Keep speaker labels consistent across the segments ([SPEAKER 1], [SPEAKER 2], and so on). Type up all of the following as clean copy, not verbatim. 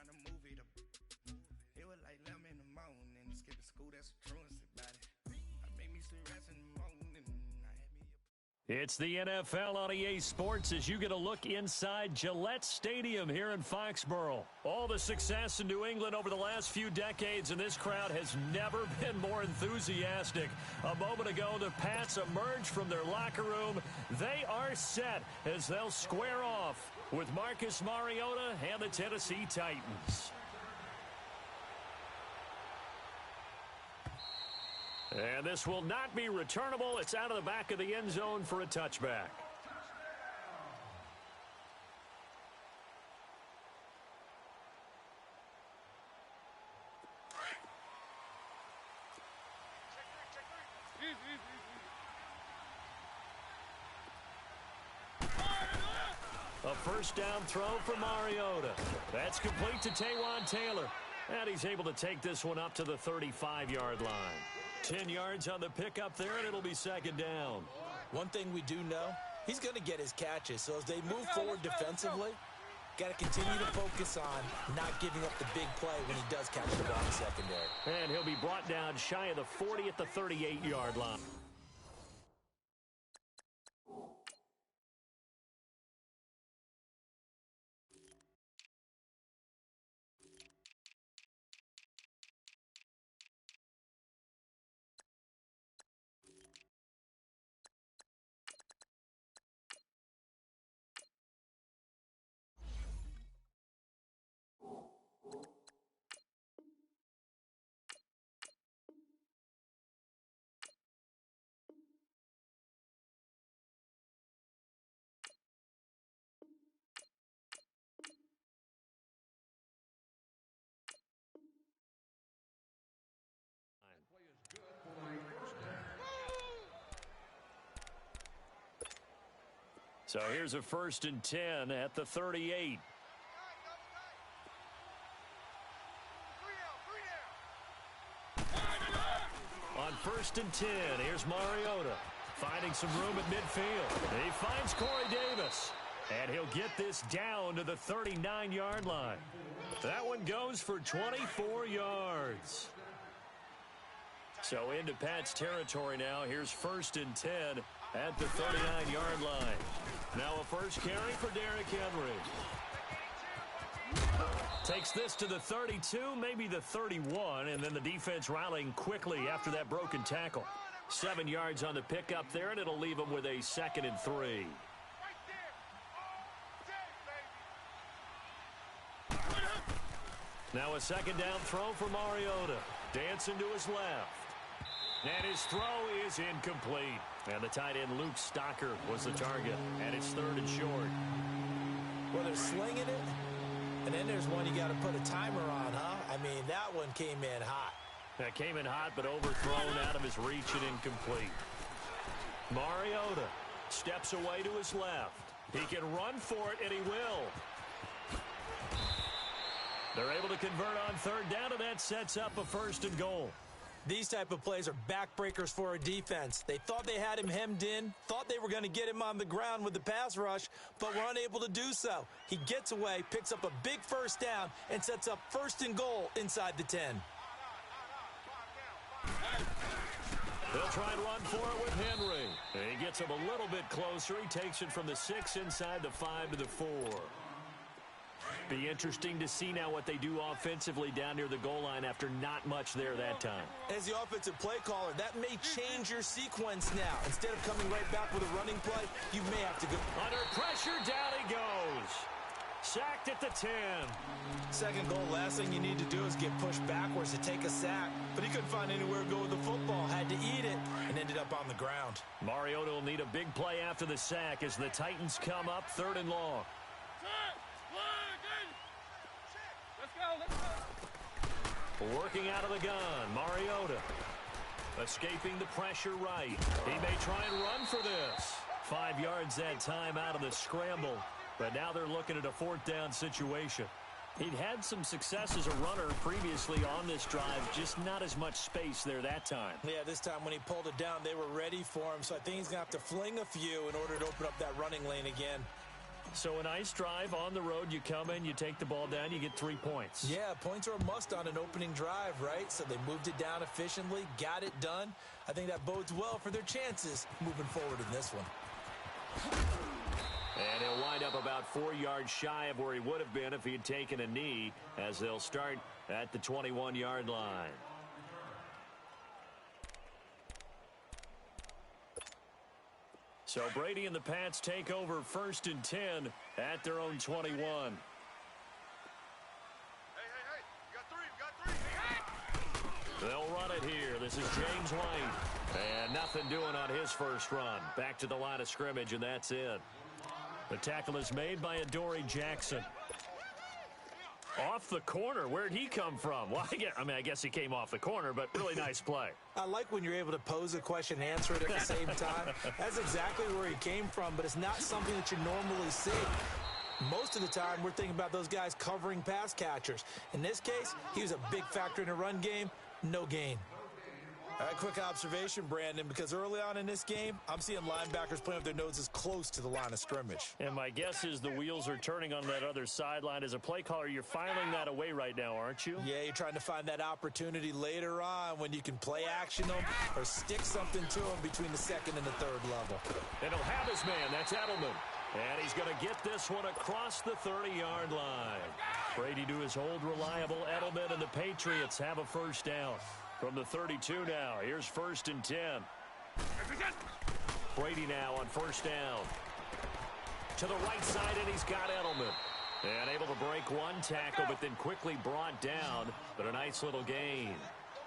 [SPEAKER 1] trying to move it up. It was like 11 in the morning, skipping school, that's a truancy about it. I made me some rest in the morning.
[SPEAKER 2] It's the NFL on EA Sports as you get a look inside Gillette Stadium here in Foxborough. All the success in New England over the last few decades, and this crowd has never been more enthusiastic. A moment ago, the Pats emerged from their locker room. They are set as they'll square off with Marcus Mariota and the Tennessee Titans. And this will not be returnable. It's out of the back of the end zone for a touchback. A first down throw for Mariota. That's complete to Taywan Taylor. And he's able to take this one up to the 35-yard line. 10 yards on the pickup there, and it'll be second down.
[SPEAKER 3] One thing we do know, he's going to get his catches. So as they move forward defensively, got to continue to focus on not giving up the big play when he does catch the ball in the secondary.
[SPEAKER 2] And he'll be brought down shy of the 40 at the 38-yard line. So here's a 1st and 10 at the 38. On 1st and 10, here's Mariota finding some room at midfield. He finds Corey Davis, and he'll get this down to the 39-yard line. That one goes for 24 yards. So into Pat's territory now. Here's 1st and 10 at the 39-yard line. Now a first carry for Derrick Henry. Takes this to the 32, maybe the 31, and then the defense rallying quickly after that broken tackle. 7 yards on the pickup there, and it'll leave him with a 2nd and 3. Now a second down throw for Mariota. Dancing to his left. And his throw is incomplete. And the tight end Luke Stocker was the target. And it's 3rd and short.
[SPEAKER 3] Well, they're slinging it. And then there's one you got to put a timer on, huh? I mean, that one came in hot.
[SPEAKER 2] That came in hot, but overthrown out of his reach and incomplete. Mariota steps away to his left. He can run for it, and he will. They're able to convert on 3rd down, and that sets up a 1st and goal.
[SPEAKER 3] These type of plays are backbreakers for a defense. They thought they had him hemmed in, thought they were going to get him on the ground with the pass rush, but were unable to do so. He gets away, picks up a big 1st down, and sets up 1st and goal inside the 10.
[SPEAKER 2] They'll try and run for it with Henry. And he gets him a little bit closer. He takes it from the 6 inside the 5 to the 4. Be interesting to see now what they do offensively down near the goal line after not much there that time.
[SPEAKER 3] As the offensive play caller, that may change your sequence now. Instead of coming right back with a running play, you may have to go.
[SPEAKER 2] Under pressure, down he goes. Sacked at the 10.
[SPEAKER 3] 2nd goal, last thing you need to do is get pushed backwards to take a sack. But he couldn't find anywhere to go with the football. Had to eat it and ended up on the ground.
[SPEAKER 2] Mariota will need a big play after the sack as the Titans come up 3rd and long. Working out of the gun, Mariota. Escaping the pressure right. He may try and run for this. 5 yards that time out of the scramble. But now they're looking at a 4th down situation. He'd had some success as a runner previously on this drive, just not as much space there that time.
[SPEAKER 3] Yeah, this time when he pulled it down, they were ready for him. So I think he's going to have to fling a few in order to open up that running lane again.
[SPEAKER 2] So a nice drive on the road. You come in, you take the ball down, you get 3 points.
[SPEAKER 3] Yeah, points are a must on an opening drive, right? So they moved it down efficiently, got it done. I think that bodes well for their chances moving forward in this one.
[SPEAKER 2] And he'll wind up about 4 yards shy of where he would have been if he had taken a knee, as they'll start at the 21-yard line. So Brady and the Pats take over 1st and 10 at their own 21.
[SPEAKER 4] Hey, you got three.
[SPEAKER 2] They'll run it here. This is James White. And nothing doing on his first run. Back to the line of scrimmage, and that's it. The tackle is made by Adoree Jackson. Off the corner. Where'd he come from? Well, I guess he came off the corner, but really nice play.
[SPEAKER 3] I like when you're able to pose a question and answer it at the same time. That's exactly where he came from, but it's not something that you normally see. Most of the time, we're thinking about those guys covering pass catchers. In this case, he was a big factor in the run game. No gain. All right, quick observation, Brandon, because early on in this game, I'm seeing linebackers playing with their noses close to the line of scrimmage.
[SPEAKER 2] And my guess is the wheels are turning on that other sideline. As a play caller, you're filing that away right now, aren't you?
[SPEAKER 3] Yeah, you're trying to find that opportunity later on when you can play action them or stick something to them between the second and the third level.
[SPEAKER 2] And he'll have his man. That's Edelman. And he's going to get this one across the 30-yard line. Brady to his old reliable Edelman, and the Patriots have a first down. From the 32 now, here's 1st and 10. Brady now on first down. To the right side, and he's got Edelman. And able to break one tackle, but then quickly brought down. But a nice little gain.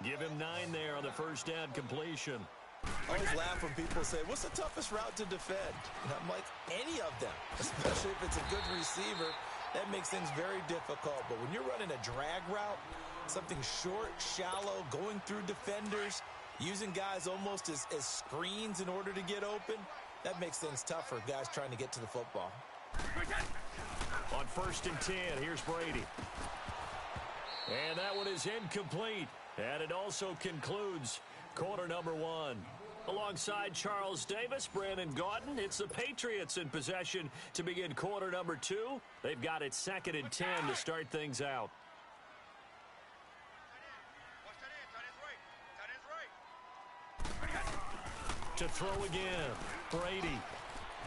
[SPEAKER 2] Give him 9 there on the first down completion.
[SPEAKER 3] I always laugh when people say, what's the toughest route to defend? And I'm like, any of them, especially if it's a good receiver. That makes things very difficult. But when you're running a drag route, something short, shallow, going through defenders, using guys almost as screens in order to get open, that makes things tough for guys trying to get to the football.
[SPEAKER 2] On 1st and 10, here's Brady. And that one is incomplete. And it also concludes quarter number 1. Alongside Charles Davis, Brandon Gaudin, it's the Patriots in possession to begin quarter number 2. They've got it 2nd and 10 to start things out. To throw again, Brady.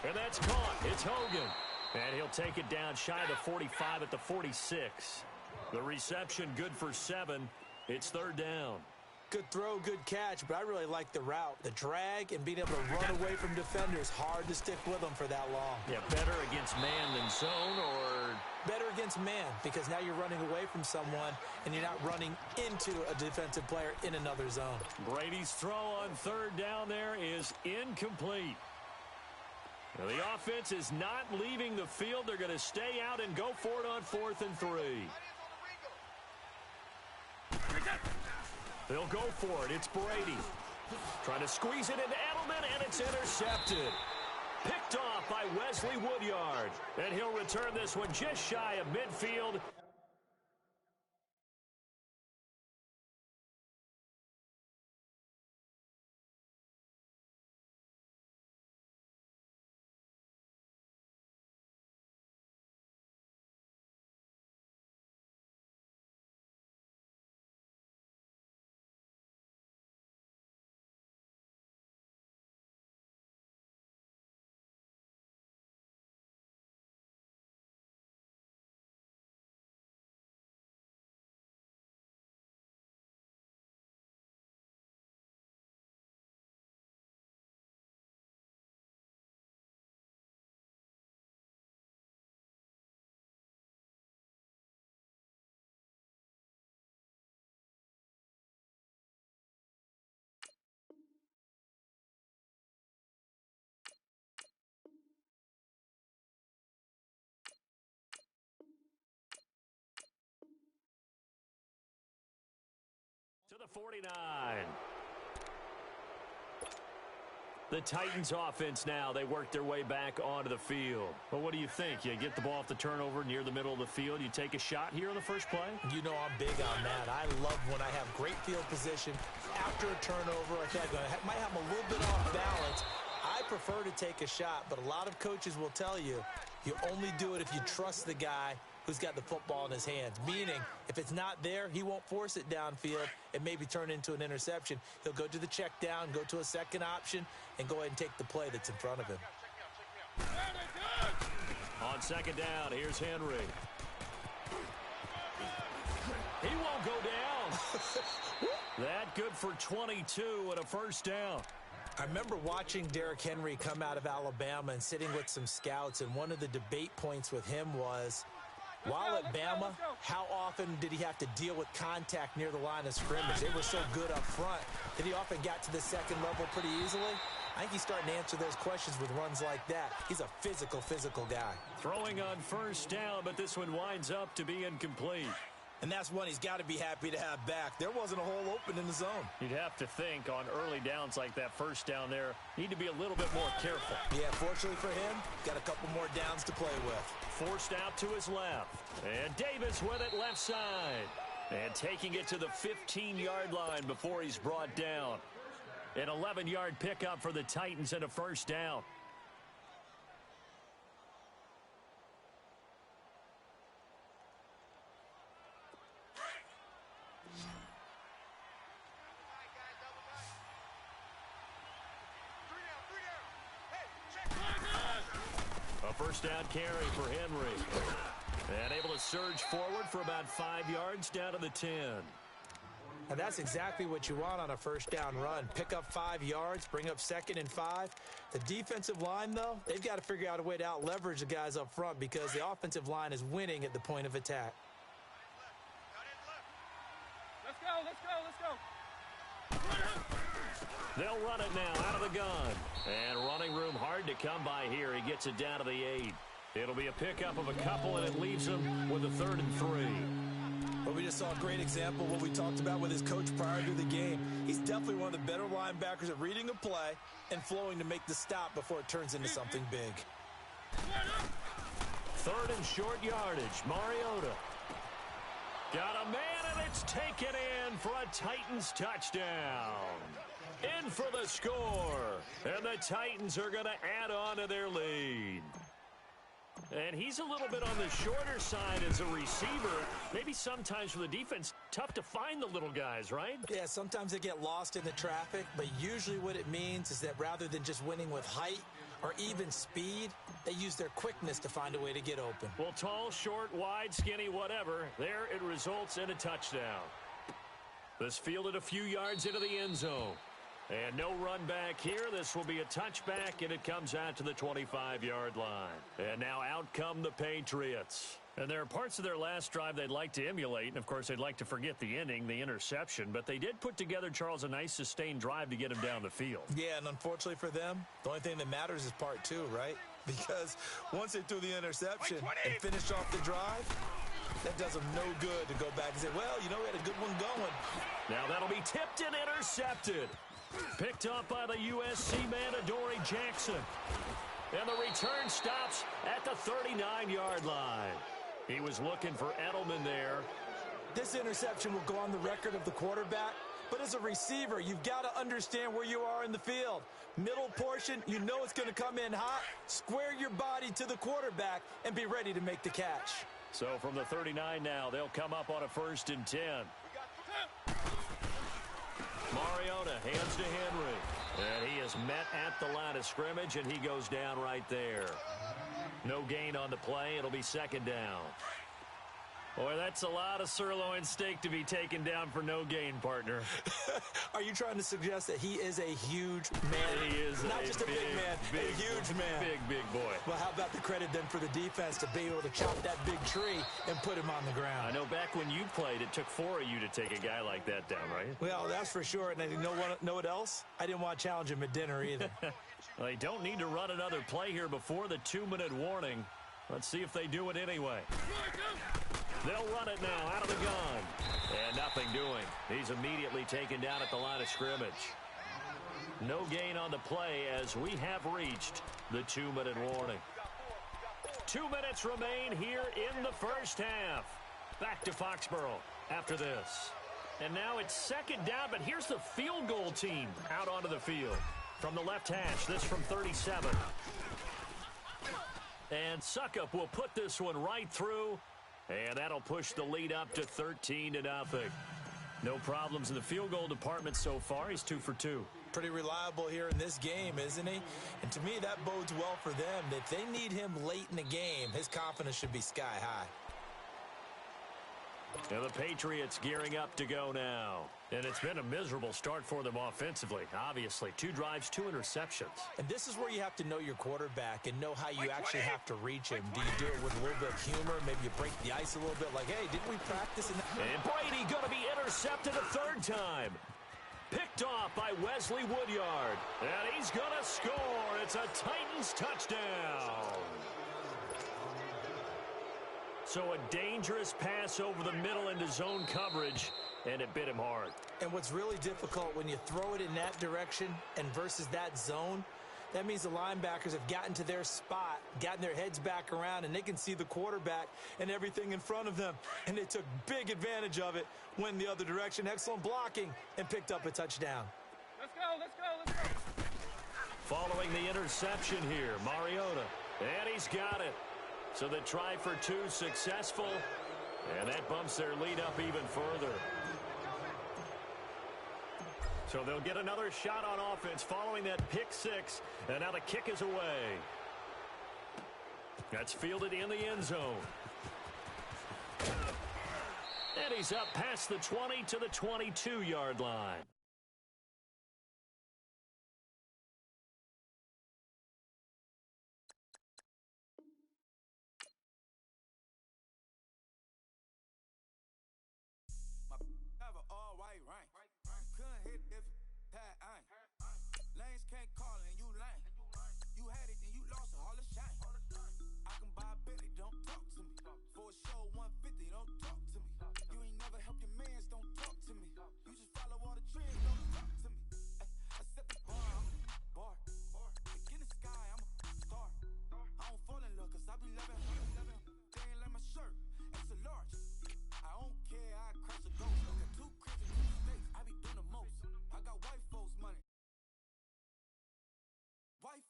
[SPEAKER 2] And that's caught. It's Hogan. And he'll take it down shy of the 45 at the 46. The reception good for 7. It's 3rd down.
[SPEAKER 3] Good throw, good catch, but I really like the route. The drag and being able to run away from defenders. Hard to stick with them for that long.
[SPEAKER 2] Yeah, better against man than zone, or?
[SPEAKER 3] Better against man, because now you're running away from someone and you're not running into a defensive player in another zone.
[SPEAKER 2] Brady's throw on 3rd down there is incomplete. Now, the offense is not leaving the field. They're going to stay out and go for it on 4th and 3. They'll go for it. It's Brady. Trying to squeeze it into Edelman, and it's intercepted. Picked off by Wesley Woodyard. And he'll return this one just shy of midfield. To the 49. The Titans offense now, they work their way back onto the field. But what do you think? You get the ball off the turnover near the middle of the field. You take a shot here on the first play?
[SPEAKER 3] You know I'm big on that. I love when I have great field position after a turnover. I think I might have a little bit off balance. I prefer to take a shot, but a lot of coaches will tell you, You only do it if you trust the guy who's got the football in his hands, meaning if it's not there, he won't force it downfield and maybe turn into an interception. He'll go to the check down, go to a second option, and go ahead and take the play that's in front of him.
[SPEAKER 2] On second down, here's Henry. He won't go down. That good for 22 and a first down.
[SPEAKER 3] I remember watching Derrick Henry come out of Alabama and sitting with some scouts, and one of the debate points with him was, while at Bama, how often did he have to deal with contact near the line of scrimmage? They were so good up front that he often got to the second level pretty easily. I think he's starting to answer those questions with runs like that. He's a physical guy.
[SPEAKER 2] Throwing on first down, but this one winds up to be incomplete.
[SPEAKER 3] And that's one he's got to be happy to have back. There wasn't a hole open in the zone.
[SPEAKER 2] You'd have to think on early downs like that first down there, need to be a little bit more careful.
[SPEAKER 3] Yeah, fortunately for him, got a couple more downs to play with.
[SPEAKER 2] Forced out to his left. And Davis with it left side. And taking it to the 15-yard line before he's brought down. An 11-yard pickup for the Titans and a first down. A first down carry for Henry. And able to surge forward for about 5 yards down to the 10.
[SPEAKER 3] And that's exactly what you want on a first down run. Pick up 5 yards, bring up 2nd and 5. The defensive line, though, they've got to figure out a way to out-leverage the guys up front because the offensive line is winning at the point of attack.
[SPEAKER 4] Let's go.
[SPEAKER 2] They'll run it now out of the gun. And running room hard to come by here. He gets it down to the 8. It'll be a pickup of a couple, and it leaves him with a 3rd and 3.
[SPEAKER 3] But we just saw a great example of what we talked about with his coach prior to the game. He's definitely one of the better linebackers at reading a play and flowing to make the stop before it turns into something big.
[SPEAKER 2] 3rd and short yardage. Mariota. Got a man, and it's taken in for a Titans touchdown. In for the score. And the Titans are going to add on to their lead. And he's a little bit on the shorter side as a receiver. Maybe sometimes for the defense, tough to find the little guys, right?
[SPEAKER 3] Yeah, sometimes they get lost in the traffic, but usually what it means is that rather than just winning with height or even speed, they use their quickness to find a way to get open.
[SPEAKER 2] Well, tall, short, wide, skinny, whatever, there it results in a touchdown. This fielded a few yards into the end zone. And no run back here. This will be a touchback, and it comes out to the 25-yard line. And now out come the Patriots. And there are parts of their last drive they'd like to emulate. And, of course, they'd like to forget the ending, the interception. But they did put together, Charles, a nice sustained drive to get him down the field.
[SPEAKER 3] Yeah, and unfortunately for them, the only thing that matters is part 2, right? Because once they threw the interception and finished off the drive, that does them no good to go back and say, well, you know, we had a good one going.
[SPEAKER 2] Now that'll be tipped and intercepted. Picked up by the USC man, Adoree Jackson. And the return stops at the 39-yard line. He was looking for Edelman there.
[SPEAKER 3] This interception will go on the record of the quarterback, but as a receiver, you've got to understand where you are in the field. Middle portion, you know it's going to come in hot. Square your body to the quarterback and be ready to make the catch.
[SPEAKER 2] So from the 39 now, they'll come up on a 1st and 10. Mariota hands to Henry. And he is met at the line of scrimmage, and he goes down right there. No gain on the play. It'll be 2nd down. Boy, that's a lot of sirloin steak to be taken down for no gain, partner.
[SPEAKER 3] Are you trying to suggest that he is a huge man?
[SPEAKER 2] He is
[SPEAKER 3] not just a big man, a huge man.
[SPEAKER 2] Big boy.
[SPEAKER 3] Well, how about the credit then for the defense to be able to chop that big tree and put him on the ground?
[SPEAKER 2] I know back when you played, it took 4 of you to take a guy like that down, right?
[SPEAKER 3] Well, that's for sure. And you know what else? I didn't want to challenge him at dinner either.
[SPEAKER 2] Well, they don't need to run another play here before the 2-minute warning. Let's see if they do it anyway. They'll run it now out of the gun. And nothing doing. He's immediately taken down at the line of scrimmage. No gain on the play as we have reached the 2-minute warning. 2 minutes remain here in the first half. Back to Foxborough after this. And now it's 2nd down, but here's the field goal team out onto the field. From the left hash, this from 37. And Suckup will put this one right through, and that'll push the lead up to 13-0. No problems in the field goal department so far. He's 2 for 2.
[SPEAKER 3] Pretty reliable here in this game, isn't he? And to me, that bodes well for them. If they need him late in the game, his confidence should be sky high.
[SPEAKER 2] And the Patriots gearing up to go now. And it's been a miserable start for them offensively. Obviously, 2 drives, 2 interceptions.
[SPEAKER 3] And this is where you have to know your quarterback and know how you actually have to reach him. Do you do it with a little bit of humor? Maybe you break the ice a little bit like, hey, didn't we practice?
[SPEAKER 2] And Brady going to be intercepted a 3rd time. Picked off by Wesley Woodyard. And he's going to score. It's a Titans touchdown. So a dangerous pass over the middle into zone coverage, and it bit him hard.
[SPEAKER 3] And what's really difficult when you throw it in that direction and versus that zone, that means the linebackers have gotten to their spot, gotten their heads back around, and they can see the quarterback and everything in front of them. And they took big advantage of it, went the other direction. Excellent blocking, and picked up a touchdown.
[SPEAKER 4] Let's go, let's go, let's go.
[SPEAKER 2] Following the interception here, Mariota. And he's got it. So the try for 2 successful, and that bumps their lead up even further. So they'll get another shot on offense following that pick 6, and now the kick is away. That's fielded in the end zone. And he's up past the 20 to the 22-yard line.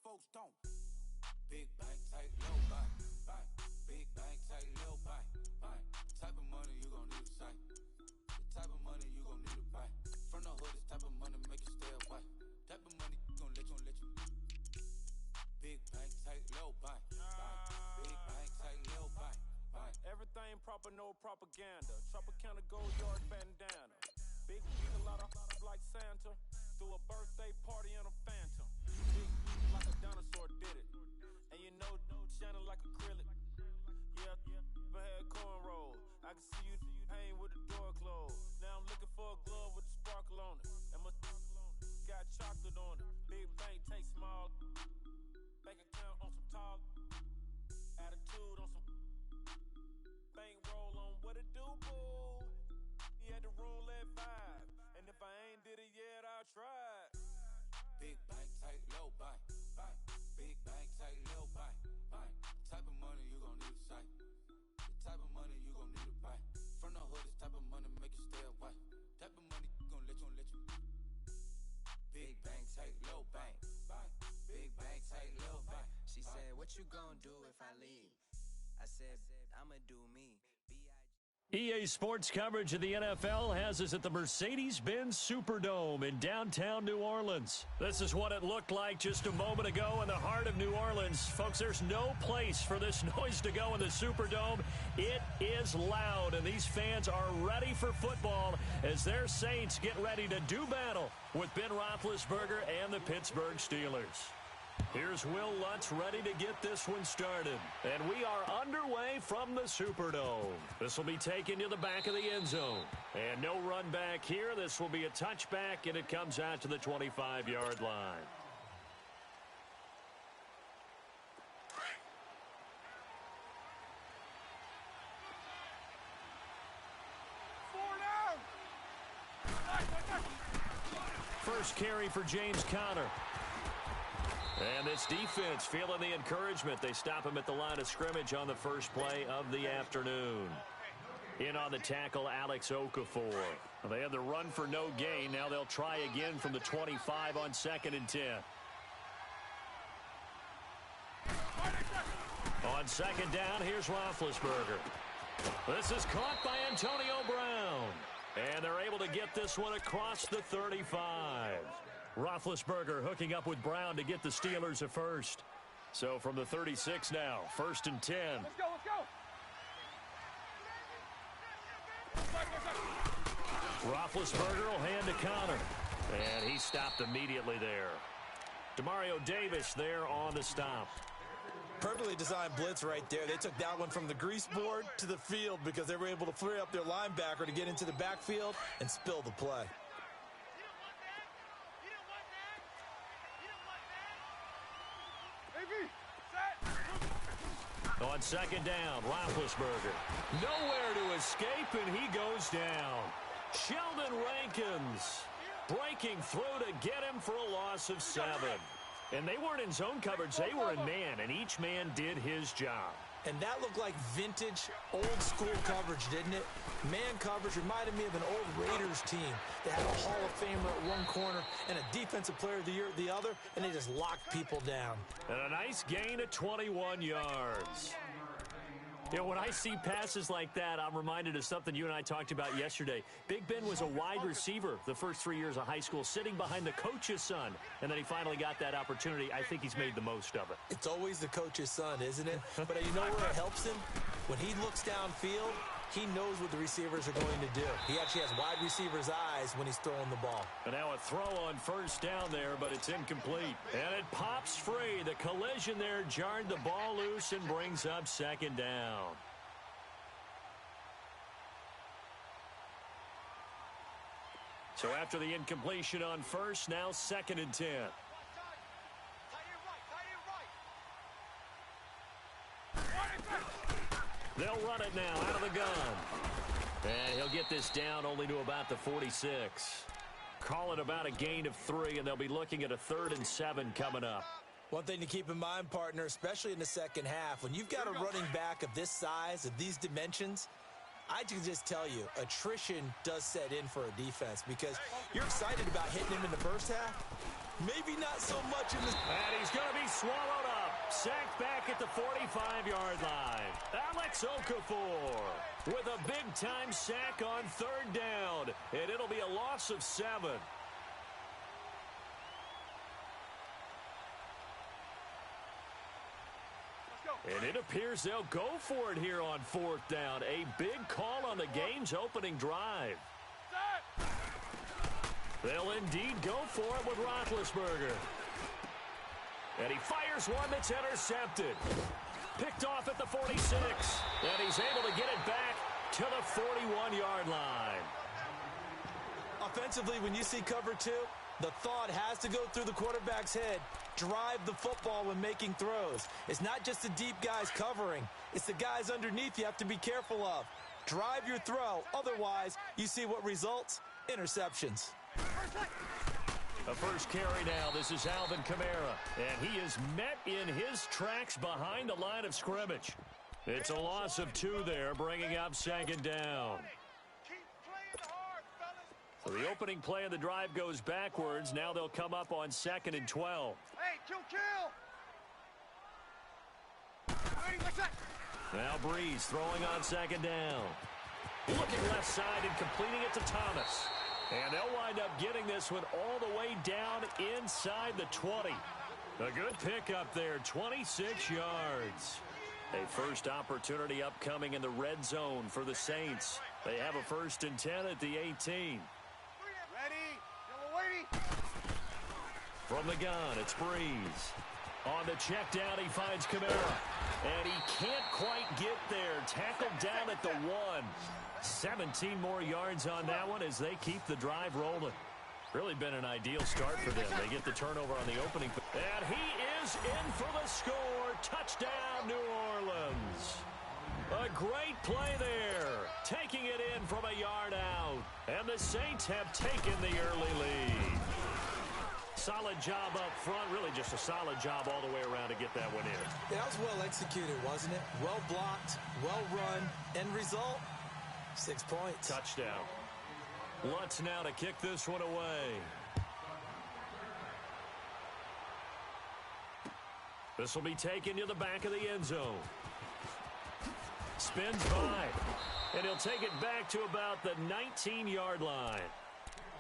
[SPEAKER 5] Folks don't. Big bank, tight, low bank, bank. Big bank, tight, low bank, bank. Type of money you gon' need to sight. The type of money you gon' need to buy. From the hood, this type of money make you stay away. Type of money gon' let you. Big bank, tight, low bank, bank. Big bank, tight, low bank, bank.
[SPEAKER 4] Everything proper, no propaganda. Tropicana Gold Yard bandana. Big a lot of like Santa. Threw a birthday party in a phantom. Big like a dinosaur did it. And you know, shining like acrylic. Yeah, I had cornrows. I can see you hang with the door closed. Now I'm looking for a glove with a sparkle on it. And my got chocolate on it. Big bank, take small. Bank account on some tall. Attitude on some bank roll on what it do, boo. He had the roulette vibe. And if I ain't did it yet, I'll try.
[SPEAKER 5] Big bank, tight, low bank, bank. Big bank, tight, low bank, bank. Type of money you gon' need to sight. The type of money you gon' need to buy. From the hood, this type of money make you stay away. Type of money gon' let you. Big bank, tight, low bank, bank. Big bank, tight, low bank.
[SPEAKER 6] She said, what you gon' do if I leave? I said, I'ma do me.
[SPEAKER 2] EA Sports coverage of the NFL has us at the Mercedes-Benz Superdome in downtown New Orleans. This is what it looked like just a moment ago in the heart of New Orleans. Folks, there's no place for this noise to go in the Superdome. It is loud, and these fans are ready for football as their Saints get ready to do battle with Ben Roethlisberger and the Pittsburgh Steelers. Here's Will Lutz ready to get this one started. And we are underway from the Superdome. This will be taken to the back of the end zone. And no run back here. This will be a touchback, and it comes out to the 25-yard line. First carry for James Conner. And this defense feeling the encouragement. They stop him at the line of scrimmage on the first play of the afternoon. In on the tackle, Alex Okafor. They had the run for no gain. Now they'll try again from the 25 on 2nd and 10. On second down, here's Roethlisberger. This is caught by Antonio Brown. And they're able to get this one across the 35. Roethlisberger hooking up with Brown to get the Steelers a first. So from the 36 now, 1st and 10.
[SPEAKER 7] Let's go, let's go.
[SPEAKER 2] Roethlisberger will hand to Connor. And he stopped immediately there. Demario Davis there on the stop.
[SPEAKER 3] Perfectly designed blitz right there. They took that one from the grease board to the field because they were able to free up their linebacker to get into the backfield and spill the play.
[SPEAKER 2] On second down, Roethlisberger. Nowhere to escape, and he goes down. Sheldon Rankins breaking through to get him for a loss of 7. And they weren't in zone coverage. They were in man, and each man did his job.
[SPEAKER 3] And that looked like vintage, old-school coverage, didn't it? Man coverage reminded me of an old Raiders team. They had a Hall of Famer at one corner and a Defensive Player of the Year at the other, and they just locked people down.
[SPEAKER 2] And a nice gain of 21 yards. You know, when I see passes like that, I'm reminded of something you and I talked about yesterday. Big Ben was a wide receiver the first 3 years of high school, sitting behind the coach's son. And then he finally got that opportunity. I think he's made the most of it.
[SPEAKER 3] It's always the coach's son, isn't it? But you know where it helps him? When he looks downfield, he knows what the receivers are going to do. He actually has wide receivers' eyes when he's throwing the ball.
[SPEAKER 2] And now a throw on first down there, but it's incomplete. And it pops free. The collision there jarred the ball loose and brings up second down. So after the incompletion on first, now 2nd and 10. They'll run it now out of the gun. And he'll get this down only to about the 46. Call it about a gain of 3, and they'll be looking at a 3rd and 7 coming up.
[SPEAKER 3] One thing to keep in mind, partner, especially in the second half, when you've got a running back of this size, of these dimensions, I can just tell you, attrition does set in for a defense because you're excited about hitting him in the first half. Maybe not so much in the...
[SPEAKER 2] And he's going to be swallowed up. Sacked back at the 45-yard line. Alex Okafor with a big-time sack on 3rd down. And it'll be a loss of 7. And it appears they'll go for it here on 4th down. A big call on the game's opening drive. They'll indeed go for it with Roethlisberger. And he fires one that's intercepted. Picked off at the 46. And he's able to get it back to the 41-yard line.
[SPEAKER 3] Offensively, when you see cover 2, the thought has to go through the quarterback's head. Drive the football when making throws. It's not just the deep guys covering. It's the guys underneath you have to be careful of. Drive your throw. Otherwise, you see what results? Interceptions.
[SPEAKER 2] The first carry now. This is Alvin Kamara. And he is met in his tracks behind the line of scrimmage. It's a loss of 2 there, bringing up 2nd down. So the opening play of the drive goes backwards. Now they'll come up on 2nd and 12.
[SPEAKER 7] Hey, kill!
[SPEAKER 2] Now Breeze throwing on 2nd down. Looking left side and completing it to Thomas. And they'll wind up getting this one all the way down inside the 20. A good pickup there, 26 yards. A first opportunity upcoming in the red zone for the Saints. They have a 1st and 10 at the 18. From the gun, it's Breeze. On the check down, he finds Kamara. And he can't quite get there. Tackled down at the 1. 17 more yards on that one as they keep the drive rolling. Really been an ideal start for them. They get the turnover on the opening. And he is in for the score. Touchdown, New Orleans. A great play there. Taking it in from a yard out. And the Saints have taken the early lead. Solid job up front. Really just a solid job all the way around to get that one in.
[SPEAKER 3] That was well executed, wasn't it? Well blocked, well run. End result, 6 points.
[SPEAKER 2] Touchdown. Lutz now to kick this one away. This will be taken to the back of the end zone. Spins by. And he'll take it back to about the 19-yard line.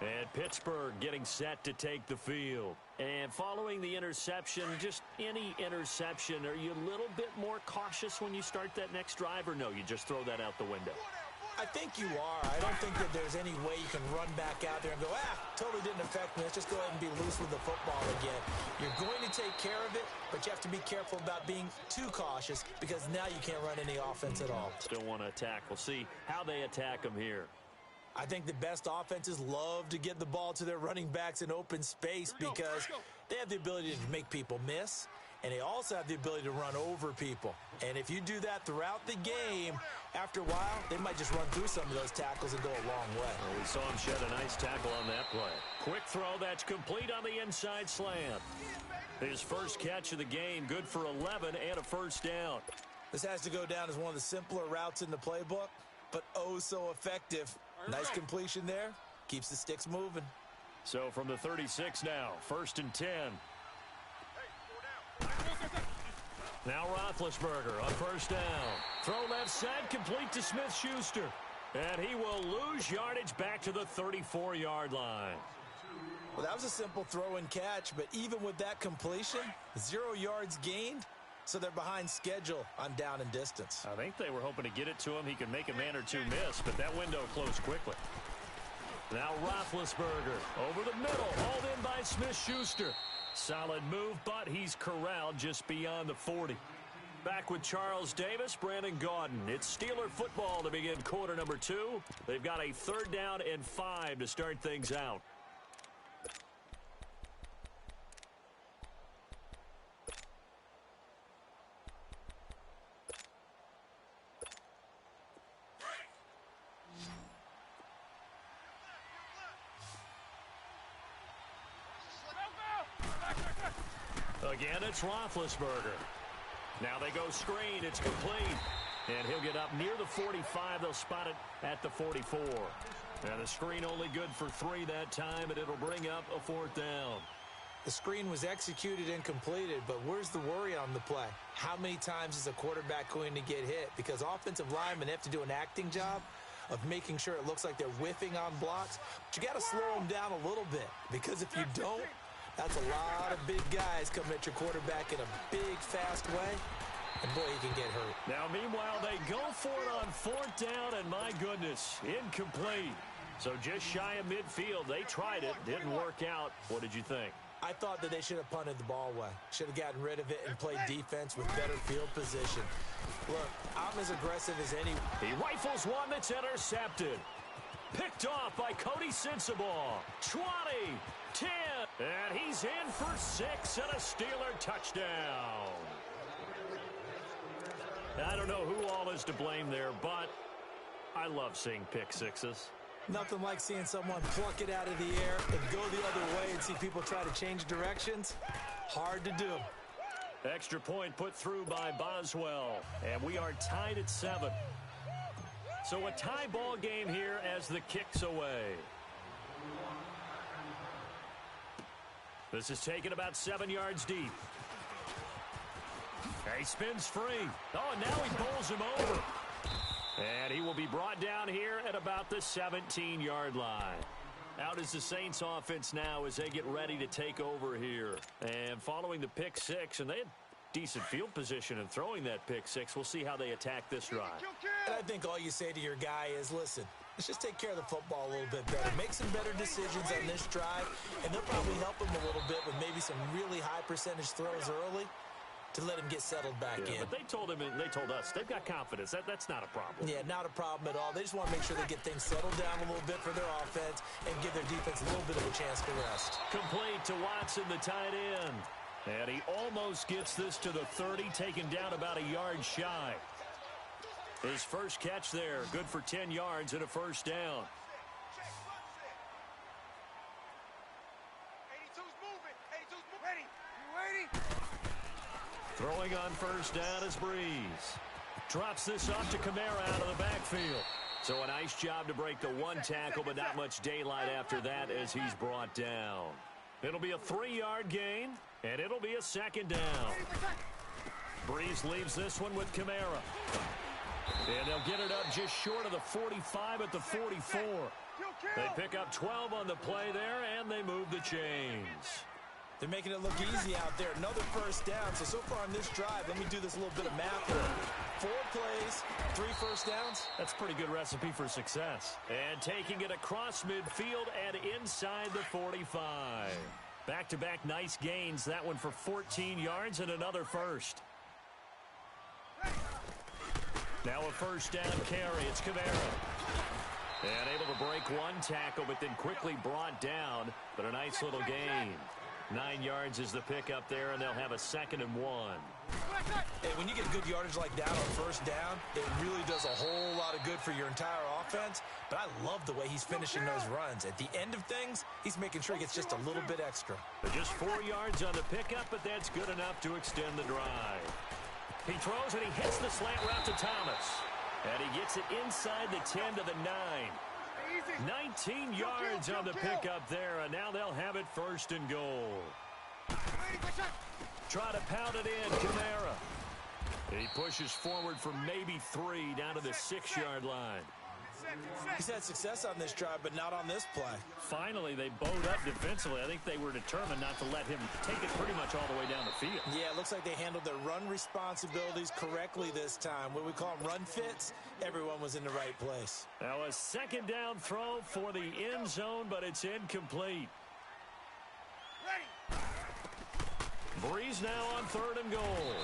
[SPEAKER 2] And Pittsburgh getting set to take the field. And following the interception, just any interception, are you a little bit more cautious when you start that next drive, or no, you just throw that out the window?
[SPEAKER 3] I think you are. I don't think that there's any way you can run back out there and go, totally didn't affect me. Let's just go ahead and be loose with the football again. You're going to take care of it, but you have to be careful about being too cautious because now you can't run any offense at all.
[SPEAKER 2] Still want to attack. We'll see how they attack them here.
[SPEAKER 3] I think the best offenses love to get the ball to their running backs in open space because they have the ability to make people miss, and they also have the ability to run over people. And if you do that throughout the game, after a while, they might just run through some of those tackles and go a long way.
[SPEAKER 2] Well, we saw him shed a nice tackle on that play. Quick throw that's complete on the inside slant. His first catch of the game, good for 11 and a first down.
[SPEAKER 3] This has to go down as one of the simpler routes in the playbook, but oh so effective. Nice completion there. Keeps the sticks moving.
[SPEAKER 2] So from the 36 now, 1st and 10. Now Roethlisberger on first down. Throw left side, complete to Smith-Schuster. And he will lose yardage back to the 34-yard line.
[SPEAKER 3] Well, that was a simple throw and catch, but even with that completion, 0 yards gained, so they're behind schedule on down and distance.
[SPEAKER 2] I think they were hoping to get it to him. He could make a man or two miss, but that window closed quickly. Now Roethlisberger over the middle, hauled in by Smith-Schuster. Solid move, but he's corralled just beyond the 40. Back with Charles Davis, Brandon Gaudin. It's Steeler football to begin quarter number 2. They've got a 3rd down and 5 to start things out. Again, it's Roethlisberger. Now they go screen. It's complete. And he'll get up near the 45. They'll spot it at the 44. And the screen only good for 3 that time, and it'll bring up a 4th down.
[SPEAKER 3] The screen was executed and completed, but where's the worry on the play? How many times is a quarterback going to get hit? Because offensive linemen have to do an acting job of making sure it looks like they're whiffing on blocks. But you got to slow them down a little bit, because if you don't, that's a lot of big guys coming at your quarterback in a big, fast way. And, boy, he can get hurt.
[SPEAKER 2] Now, meanwhile, they go for it on 4th down, and my goodness, incomplete. So just shy of midfield. They tried it. Didn't work out. What did you think?
[SPEAKER 3] I thought that they should have punted the ball away. Should have gotten rid of it and played defense with better field position. Look, I'm as aggressive as any.
[SPEAKER 2] He rifles one that's intercepted. Picked off by Cody Sensabaugh. 20, 10, and he's in for 6 and a Steeler touchdown. I don't know who all is to blame there, but I love seeing pick sixes.
[SPEAKER 3] Nothing like seeing someone pluck it out of the air and go the other way and see people try to change directions. Hard to do.
[SPEAKER 2] Extra point put through by Boswell, and we are tied at 7. So a tie ball game here as the kick's away. This is taken about 7 yards deep. He spins free. Oh, and now he bowls him over. And he will be brought down here at about the 17-yard line. Out is the Saints offense now as they get ready to take over here. And following the pick six, and they had decent field position in throwing that pick six. We'll see how they attack this drive.
[SPEAKER 3] And I think all you say to your guy is, listen, let's just take care of the football a little bit better. Make some better decisions on this drive, and they'll probably help him a little bit with maybe some really high percentage throws early to let him get settled back in.
[SPEAKER 2] But they told him, and they told us, they've got confidence. That's not a problem.
[SPEAKER 3] Yeah, not a problem at all. They just want to make sure they get things settled down a little bit for their offense and give their defense a little bit of a chance to rest.
[SPEAKER 2] Complete to Watson, the tight end. And he almost gets this to the 30, taken down about a yard shy. His first catch there, good for 10 yards and a first down.
[SPEAKER 1] 82's moving. 82's ready. You ready?
[SPEAKER 2] Throwing on first down is Breeze. Drops this off to Kamara out of the backfield. So a nice job to break the one tackle, but not much daylight after that as he's brought down. It'll be a 3-yard gain, and it'll be a second down. Breeze leaves this one with Kamara. And they'll get it up just short of the 45 at the 44. They pick up 12 on the play there, and they move the chains.
[SPEAKER 3] They're making it look easy out there. Another first down. So far on this drive, let me do this little bit of math here. 4 plays, 3 first downs.
[SPEAKER 2] That's a pretty good recipe for success. And taking it across midfield and inside the 45. Back-to-back nice gains. That one for 14 yards and another first. Now a first down carry. It's Kamara. And able to break one tackle, but then quickly brought down. But a nice little gain. 9 yards is the pickup there, and they'll have a 2nd and 1.
[SPEAKER 3] Hey, when you get good yardage like that on first down, it really does a whole lot of good for your entire offense. But I love the way he's finishing those runs. At the end of things, he's making sure he gets just a little bit extra.
[SPEAKER 2] But just 4 yards on the pickup, but that's good enough to extend the drive. He throws and he hits the slant route to Thomas. And he gets it inside the 10 to the 9. 19 yards on the pickup there, and now they'll have it 1st and goal. Try to pound it in, Kamara. He pushes forward for maybe 3 down to the 6-yard line.
[SPEAKER 3] He's had success on this drive, but not on this play.
[SPEAKER 2] Finally, they bowed up defensively. I think they were determined not to let him take it pretty much all the way down the field.
[SPEAKER 3] Yeah, it looks like they handled their run responsibilities correctly this time. What we call them run fits, everyone was in the right place.
[SPEAKER 2] Now a 2nd down throw for the end zone, but it's incomplete. Breeze now on 3rd and goal.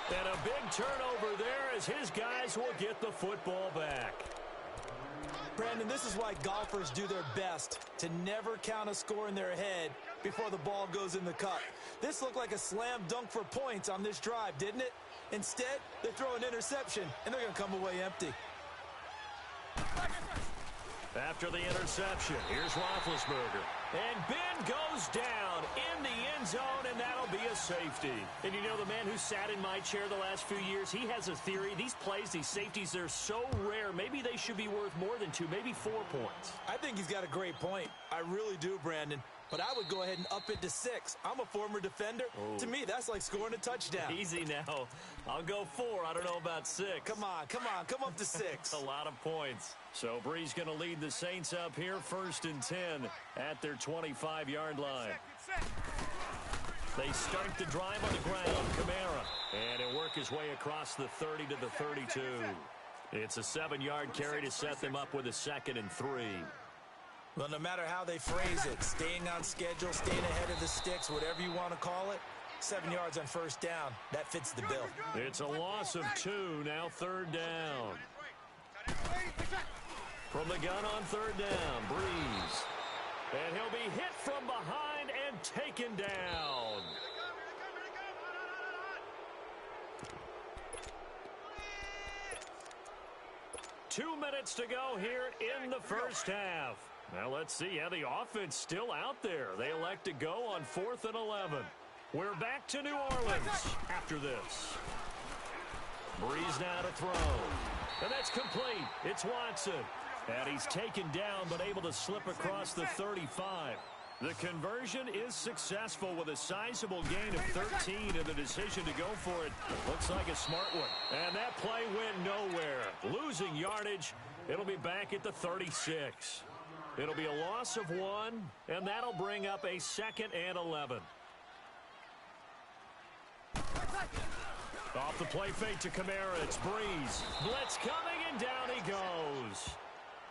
[SPEAKER 2] And a big turnover there as his guys will get the football back.
[SPEAKER 3] Brandon, this is why golfers do their best to never count a score in their head before the ball goes in the cup. This looked like a slam dunk for points on this drive, didn't it? Instead, they throw an interception, and they're going to come away empty.
[SPEAKER 2] After the interception, here's Roethlisberger. And Ben goes down in the end zone, and that'll be a safety. And you know, the man who sat in my chair the last few years, he has a theory. These plays, these safeties, they're so rare. Maybe they should be worth more than 2, maybe 4 points.
[SPEAKER 3] I think he's got a great point. I really do, Brandon. But I would go ahead and up it to 6. I'm a former defender.
[SPEAKER 2] Oh.
[SPEAKER 3] To me, that's like scoring a touchdown.
[SPEAKER 2] Easy now. I'll go 4. I don't know about 6.
[SPEAKER 3] Come on. Come up to 6.
[SPEAKER 2] A lot of points. So Breeze going to lead the Saints up here 1st and 10 at their 25-yard line. They start the drive on the ground. Kamara. And he'll work his way across the 30 to the 32. It's a 7-yard carry to set them up with a 2nd and 3.
[SPEAKER 3] Well, no matter how they phrase it, staying on schedule, staying ahead of the sticks, whatever you want to call it, 7 yards on first down, that fits the bill.
[SPEAKER 2] It's a loss of 2, now 3rd down. From the gun on 3rd down, Breeze. And he'll be hit from behind and taken down. Two minutes to go here in the first half. Now let's see how the offense still out there. They elect to go on 4th and 11. We're back to New Orleans after this. Breeze now to throw. And that's complete. It's Watson. And he's taken down but able to slip across the 35. The conversion is successful with a sizable gain of 13 and the decision to go for it looks like a smart one. And that play went nowhere. Losing yardage. It'll be back at the 36. It'll be a loss of 1, and that'll bring up a 2nd and 11. Off the play fake to Kamara, it's Breeze. Blitz coming, and down he goes.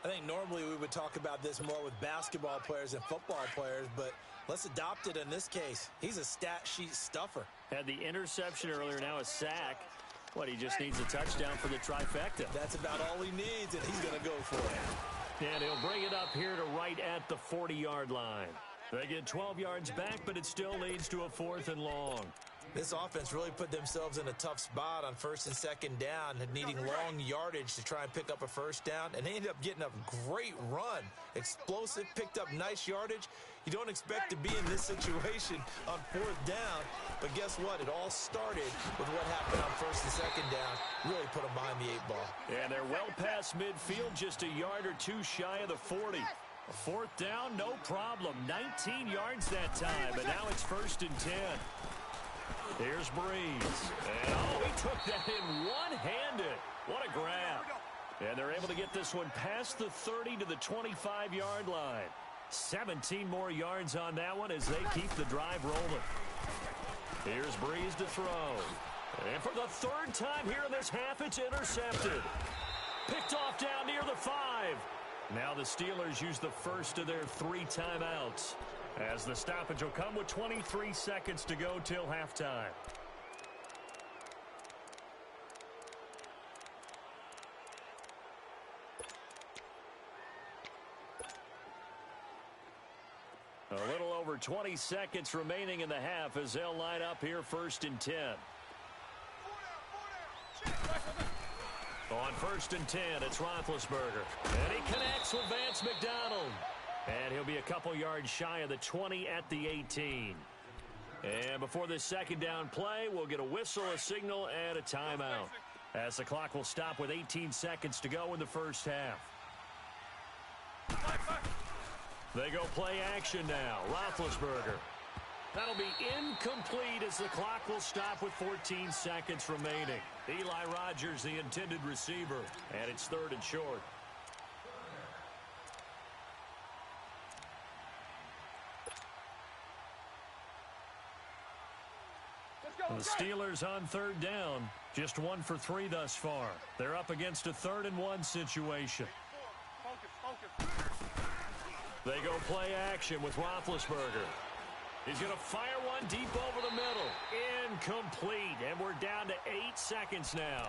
[SPEAKER 3] I think normally we would talk about this more with basketball players and football players, but let's adopt it in this case. He's a stat sheet stuffer.
[SPEAKER 2] Had the interception earlier, now a sack. What, he just needs a touchdown for the trifecta.
[SPEAKER 3] That's about all he needs, and he's going to go for it.
[SPEAKER 2] And he'll bring it up here to right at the 40-yard line. They get 12 yards back, but it still leads to a 4th and long.
[SPEAKER 3] This offense really put themselves in a tough spot on 1st and 2nd down, needing long yardage to try and pick up a first down, and they ended up getting a great run. Explosive, picked up nice yardage. You don't expect to be in this situation on 4th down, but guess what? It all started with what happened on 1st and 2nd down. Really put them behind the 8 ball.
[SPEAKER 2] And they're well past midfield, just a yard or 2 shy of the 40. A 4th down, no problem. 19 yards that time, but now it's 1st and 10. Here's Breeze. And, he took that in one-handed. What a grab. And they're able to get this one past the 30 to the 25-yard line. 17 more yards on that one as they keep the drive rolling. Here's Breeze to throw. And for the third time here in this half, it's intercepted. Picked off down near the 5. Now the Steelers use the first of their 3 timeouts, as the stoppage will come with 23 seconds to go till halftime. A little over 20 seconds remaining in the half as they'll line up here 1st and 10. On 1st and 10, it's Roethlisberger. And he connects with Vance McDonald. And he'll be a couple yards shy of the 20 at the 18. And before this second down play, we'll get a whistle, a signal, and a timeout, as the clock will stop with 18 seconds to go in the first half. They go play action now. Roethlisberger. That'll be incomplete as the clock will stop with 14 seconds remaining. Eli Rogers, the intended receiver, and it's 3rd and short. The Steelers on 3rd down, just 1 for 3 thus far. They're up against a 3rd and 1 situation. They go play action with Roethlisberger. He's going to fire one deep over the middle. Incomplete, and we're down to 8 seconds now.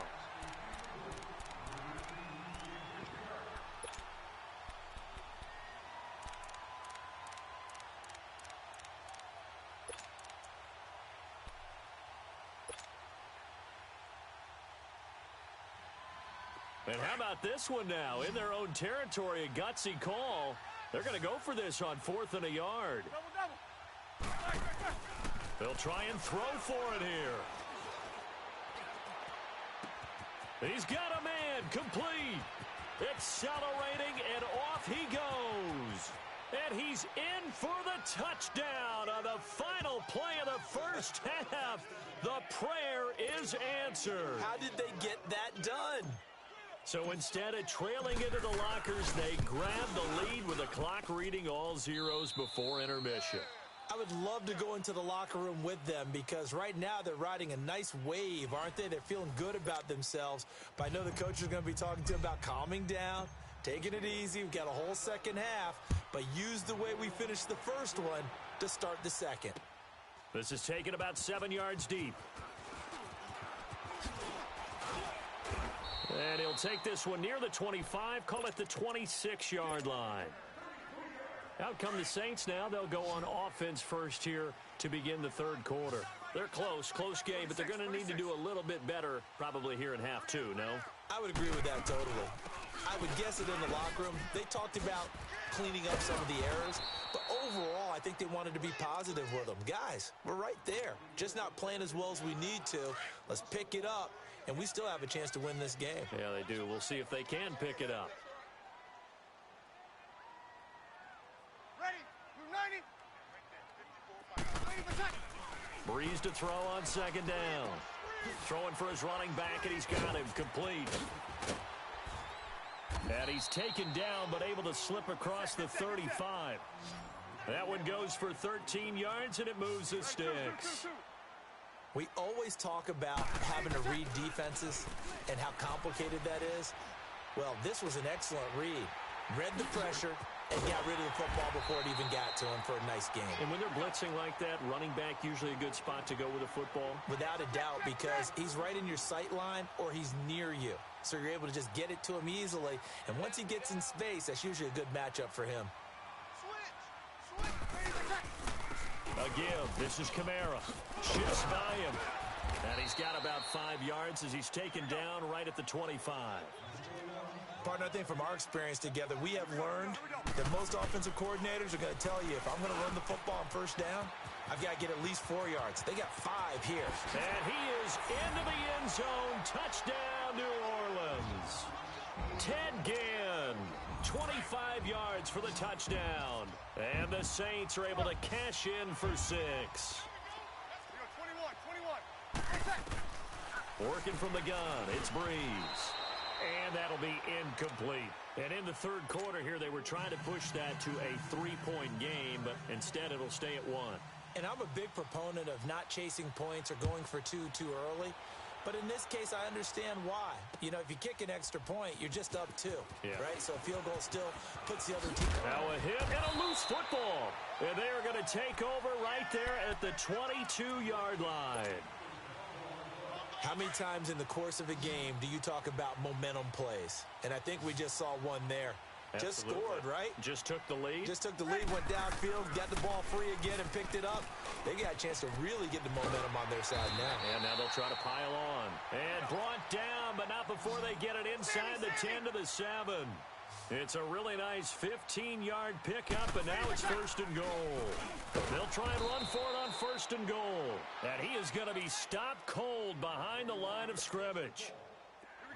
[SPEAKER 2] And how about this one now? In their own territory, a gutsy call. They're going to go for this on 4th and a yard. They'll try and throw for it here. He's got a man, complete. Accelerating, and off he goes. And he's in for the touchdown on the final play of the first half. The prayer is answered.
[SPEAKER 3] How did they get that done?
[SPEAKER 2] So instead of trailing into the lockers, they grab the lead with the clock reading all zeros before intermission.
[SPEAKER 3] I would love to go into the locker room with them because right now they're riding a nice wave, aren't they? They're feeling good about themselves. But I know the coach is going to be talking to them about calming down, taking it easy. We've got a whole second half, but use the way we finished the first one to start the second.
[SPEAKER 2] This is taken about 7 yards deep. And he'll take this one near the 25, call it the 26-yard line. Out come the Saints now. They'll go on offense first here to begin the 3rd quarter. They're close game, but they're going to need to do a little bit better probably here in half 2, no?
[SPEAKER 3] I would agree with that totally. I would guess it in the locker room. They talked about cleaning up some of the errors, but overall, I think they wanted to be positive with them. Guys, we're right there. Just not playing as well as we need to. Let's pick it up, and we still have a chance to win this game.
[SPEAKER 2] Yeah, they do. We'll see if they can pick it up. Breeze to throw on 2nd down. Throwing for his running back, and he's got him complete. And he's taken down, but able to slip across the 35. That one goes for 13 yards, and it moves the sticks.
[SPEAKER 3] We always talk about having to read defenses and how complicated that is. Well, this was an excellent read. Read the pressure and got rid of the football before it even got to him for a nice game.
[SPEAKER 2] And when they're blitzing like that, running back usually a good spot to go with a football?
[SPEAKER 3] Without a doubt, because he's right in your sight line or he's near you. So you're able to just get it to him easily. And once he gets in space, that's usually a good matchup for him.
[SPEAKER 2] A give. This is Kamara. Shifts by him. And he's got about 5 yards as he's taken down right at the 25.
[SPEAKER 3] Partner, I think from our experience together, we have learned that most offensive coordinators are going to tell you, if I'm going to run the football on 1st down, I've got to get at least 4 yards. They got 5 here.
[SPEAKER 2] And he is into the end zone. Touchdown, New Orleans. Ted Ginn, 25 yards for the touchdown. And the Saints are able to cash in for 6. Working from the gun, it's Breeze. And that'll be incomplete. And in the third quarter here, they were trying to push that to a three-point game, but instead it'll stay at one.
[SPEAKER 3] And I'm a big proponent of not chasing points or going for two too early. But in this case, I understand why. You know, if you kick an extra point, you're just up two, right? So a field goal still puts the other team.
[SPEAKER 2] Now a hit and a loose football. And they are going to take over right there at the 22-yard line.
[SPEAKER 3] How many times in the course of a game do you talk about momentum plays? And I think we just saw one there.
[SPEAKER 2] Absolutely.
[SPEAKER 3] Just scored, right?
[SPEAKER 2] Just took the lead.
[SPEAKER 3] Just took the lead, went downfield, got the ball free again, and picked it up. They got a chance to really get the momentum on their side now.
[SPEAKER 2] And now they'll try to pile on. And brought down, but not before they get it inside the 10 to the 7. It's a really nice 15-yard pickup, and now it's first and goal. They'll try and run for it on first and goal. And he is going to be stopped cold behind the line of scrimmage.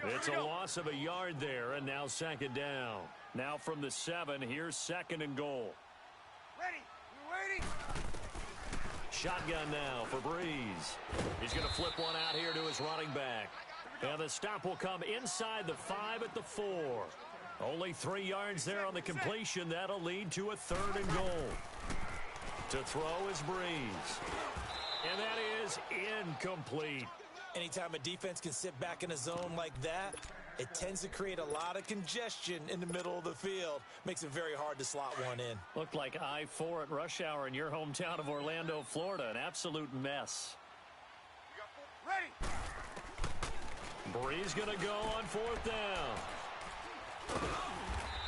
[SPEAKER 2] It's a loss of a yard there, and now second down. Now from the 7, here's second and goal.
[SPEAKER 1] Ready. We're waiting.
[SPEAKER 2] Shotgun now for Breeze. He's going to flip one out here to his running back. And the stop will come inside the 5 at the 4. Only 3 yards there on the completion. That'll lead to a third and goal. To throw is Breeze. And that is incomplete.
[SPEAKER 3] Anytime a defense can sit back in a zone like that, it tends to create a lot of congestion in the middle of the field. Makes it very hard to slot one in.
[SPEAKER 2] Looked like I-4 at rush hour in your hometown of Orlando, Florida. An absolute mess.
[SPEAKER 1] Ready.
[SPEAKER 2] Breeze going to go on fourth down.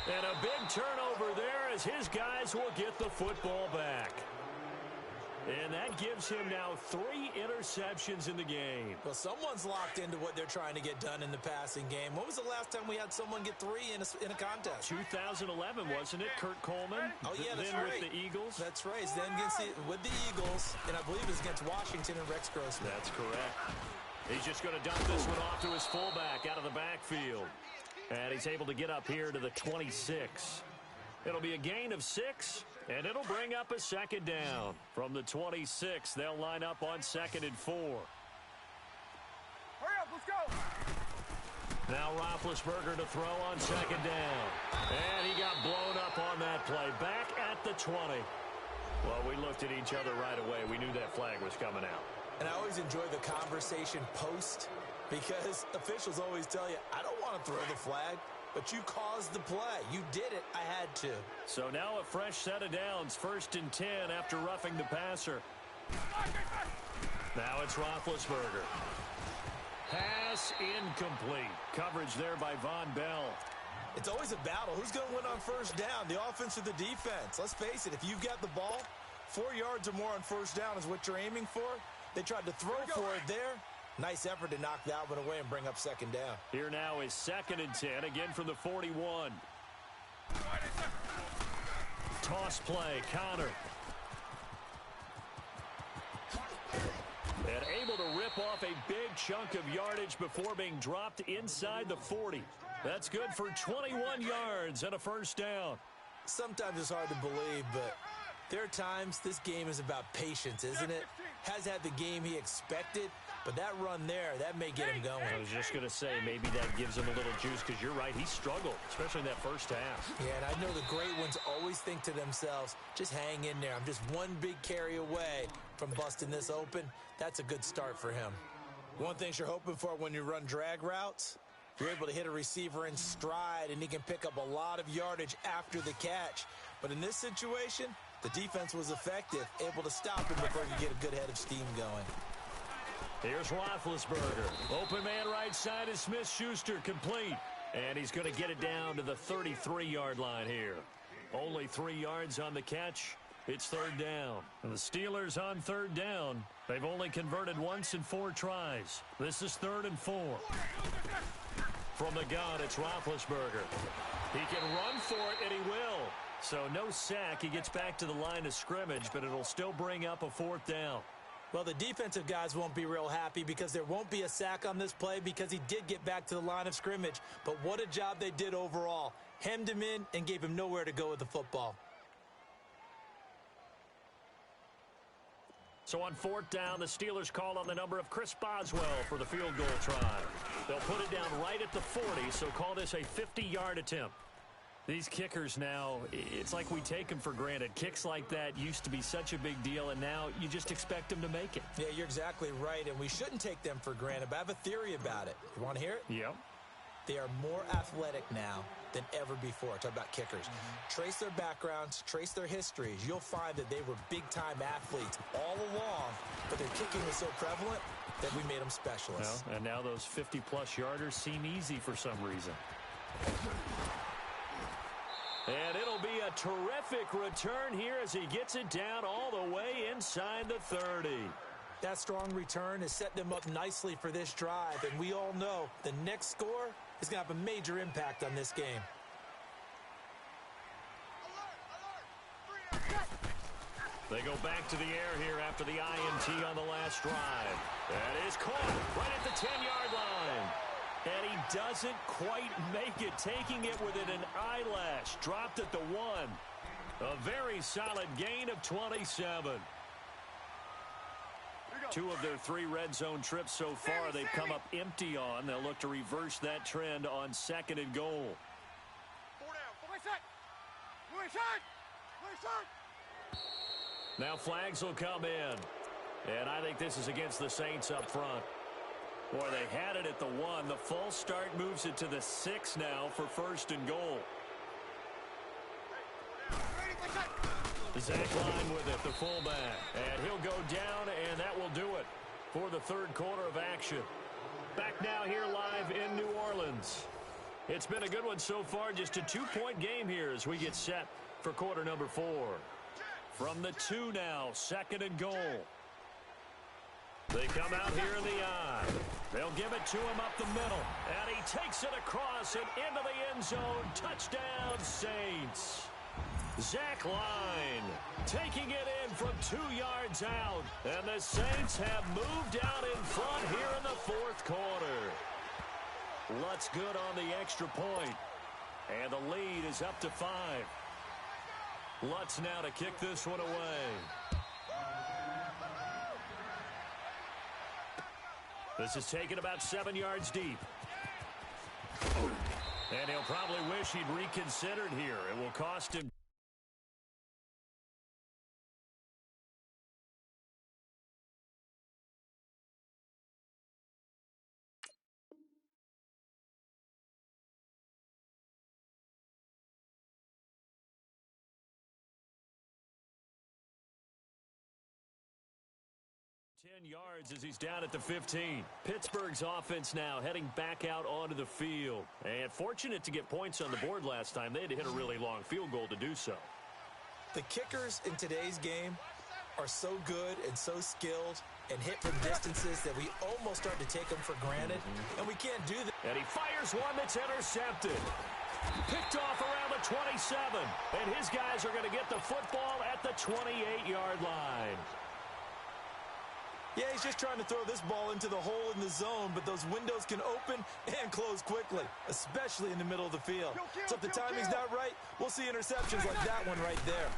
[SPEAKER 2] And a big turnover there as his guys will get the football back. And that gives him now 3 interceptions in the game.
[SPEAKER 3] Well, someone's locked into what they're trying to get done in the passing game. When was the last time we had someone get 3 in a contest?
[SPEAKER 2] 2011, wasn't it? Kurt Coleman?
[SPEAKER 3] Oh, yeah, that's
[SPEAKER 2] then
[SPEAKER 3] right.
[SPEAKER 2] with the Eagles?
[SPEAKER 3] That's right. Then with the Eagles, and I believe it was against Washington and Rex Grossman.
[SPEAKER 2] That's correct. He's just going to dump this one off to his fullback out of the backfield. And he's able to get up here to the 26. It'll be a gain of 6. And it'll bring up a second down. From the 26, they'll line up on second and 4.
[SPEAKER 1] Hurry up, let's go.
[SPEAKER 2] Now Roethlisberger to throw on second down. And he got blown up on that play. Back at the 20. Well, we looked at each other right away. We knew that flag was coming out.
[SPEAKER 3] And I always enjoy the conversation post because officials always tell you, I don't want to throw the flag. But you caused the play. You did it. I had to.
[SPEAKER 2] So now a fresh set of downs. First and 10 after roughing the passer. Now it's Roethlisberger. Pass incomplete. Coverage there by Von Bell.
[SPEAKER 3] It's always a battle. Who's going to win on first down? The offense or the defense? Let's face it. If you've got the ball, 4 yards or more on first down is what you're aiming for. They tried to throw for it there. Nice effort to knock that one away and bring up second down.
[SPEAKER 2] Here now is second and 10, again from the 41. Toss play, Connor. And able to rip off a big chunk of yardage before being dropped inside the 40. That's good for 21 yards and a first down.
[SPEAKER 3] Sometimes it's hard to believe, but there are times this game is about patience, isn't it? Has had the game he expected, but that run there, that may get him going.
[SPEAKER 2] I was just going to say, maybe that gives him a little juice, because you're right, he struggled, especially in that first half.
[SPEAKER 3] Yeah, and I know the great ones always think to themselves, just hang in there. I'm just one big carry away from busting this open. That's a good start for him. One thing you're hoping for when you run drag routes, you're able to hit a receiver in stride, and he can pick up a lot of yardage after the catch. But in this situation, the defense was effective, able to stop him before he could get a good head of steam going.
[SPEAKER 2] Here's Roethlisberger. Open man right side is Smith-Schuster, complete. And he's going to get it down to the 33-yard line here. Only 3 yards on the catch. It's third down. And the Steelers on third down. They've only converted once in 4 tries. This is 3rd and 4. From the gun, it's Roethlisberger. He can run for it, and he will. So no sack. He gets back to the line of scrimmage, but it'll still bring up a 4th down.
[SPEAKER 3] Well, the defensive guys won't be real happy because there won't be a sack on this play because he did get back to the line of scrimmage. But what a job they did overall. Hemmed him in and gave him nowhere to go with the football.
[SPEAKER 2] So on 4th down, the Steelers call on the number of Chris Boswell for the field goal try. They'll put it down right at the 40, so call this a 50-yard attempt. These kickers now, it's like we take them for granted. Kicks like that used to be such a big deal, and now you just expect them to make it.
[SPEAKER 3] Yeah, you're exactly right, and we shouldn't take them for granted, but I have a theory about it. You want to hear it?
[SPEAKER 2] Yep.
[SPEAKER 3] They are more athletic now than ever before. Talk about kickers. Trace their backgrounds, trace their histories. You'll find that they were big-time athletes all along, but their kicking was so prevalent that we made them specialists.
[SPEAKER 2] Well, and now those 50-plus yarders seem easy for some reason. And it'll be a terrific return here as he gets it down all the way inside the 30.
[SPEAKER 3] That strong return has set them up nicely for this drive, and we all know the next score is going to have a major impact on this game.
[SPEAKER 2] They go back to the air here after the INT on the last drive. That is caught right at the 10-yard line. And he doesn't quite make it, taking it within an eyelash. Dropped at the 1. A very solid gain of 27. 2 of their 3 red zone trips so far they've come up empty on. They'll look to reverse that trend on 2nd and goal.
[SPEAKER 7] 4 down. 4 inside.
[SPEAKER 2] Now flags will come in. And I think this is against the Saints up front. Boy, they had it at the 1. The false start moves it to the 6 now for 1st and goal. Zach Line with it, the fullback. And he'll go down, and that will do it for the 3rd quarter of action. Back now here live in New Orleans. It's been a good one so far. Just a 2-point game here as we get set for quarter number 4. From the 2 now, 2nd and goal. They come out here in the eye. They'll give it to him up the middle. And he takes it across and into the end zone. Touchdown, Saints. Zach Line taking it in from 2 yards out. And the Saints have moved out in front here in the 4th quarter. Lutz good on the extra point. And the lead is up to 5. Lutz now to kick this one away. This is taken about 7 yards deep. And he'll probably wish he'd reconsidered here. It will cost him. Yards as he's down at the 15. Pittsburgh's offense now heading back out onto the field. And fortunate to get points on the board last time. They had to hit a really long field goal to do so.
[SPEAKER 3] The kickers in today's game are so good and so skilled and hit from distances that we almost start to take them for granted. And we can't do that.
[SPEAKER 2] And he fires one that's intercepted. Picked off around the 27. And his guys are going to get the football at the 28-yard line.
[SPEAKER 3] Yeah, he's just trying to throw this ball into the hole in the zone, but those windows can open and close quickly, especially in the middle of the field. So if the timing's not right, we'll see interceptions like that one right there.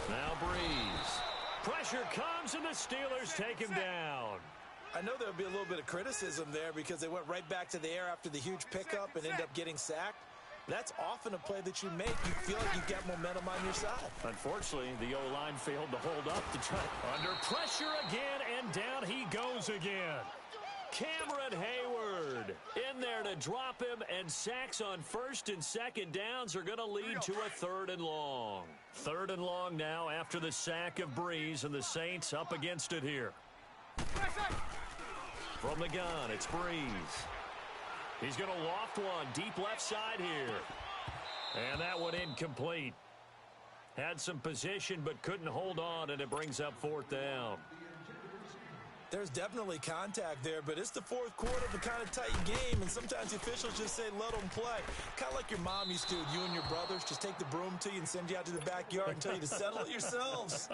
[SPEAKER 2] Now Breeze. Pressure comes, and the Steelers take him down.
[SPEAKER 3] I know there'll be a little bit of criticism there because they went right back to the air after the huge pickup and ended up getting sacked. That's often a play that you make. You feel like you've got momentum on your side.
[SPEAKER 2] Unfortunately, the O-line failed to hold up to try. Under pressure again, and down he goes again. Cameron Hayward in there to drop him, and sacks on 1st and 2nd downs are going to lead to a 3rd and long. 3rd and long now after the sack of Breeze, and the Saints up against it here. From the gun, it's Breeze. He's going to loft one deep left side here. And that one incomplete. Had some position but couldn't hold on, and it brings up 4th down.
[SPEAKER 3] There's definitely contact there, but it's the 4th quarter of a kind of tight game, and sometimes the officials just say let them play. Kind of like your mom used to, you and your brothers just take the broom to you and send you out to the backyard and tell you to settle it yourselves.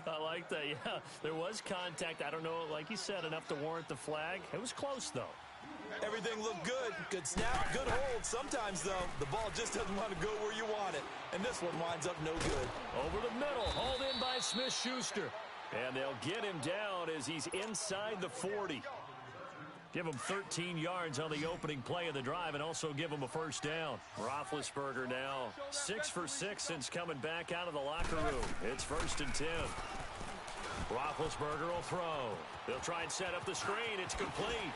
[SPEAKER 2] I like that, yeah. There was contact. I don't know, like you said, enough to warrant the flag. It was close, though.
[SPEAKER 3] Everything looked good. Good snap, good hold. Sometimes, though, the ball just doesn't want to go where you want it. And this one winds up no good.
[SPEAKER 2] Over the middle, hauled in by Smith-Schuster. And they'll get him down as he's inside the 40. Give him 13 yards on the opening play of the drive and also give him a first down. Roethlisberger now 6 for 6 since coming back out of the locker room. It's 1st and 10. Roethlisberger will throw. They'll try and set up the screen. It's complete.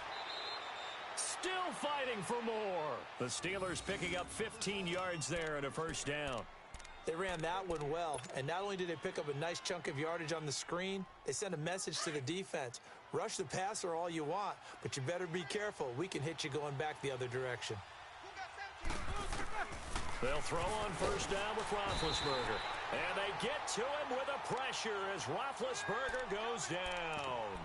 [SPEAKER 2] Still fighting for more. The Steelers picking up 15 yards there and a first down.
[SPEAKER 3] They ran that one well, and not only did they pick up a nice chunk of yardage on the screen, they sent a message to the defense. Rush the passer all you want, but you better be careful. We can hit you going back the other direction.
[SPEAKER 2] They'll throw on first down with Roethlisberger. And they get to him with a pressure as Roethlisberger goes down.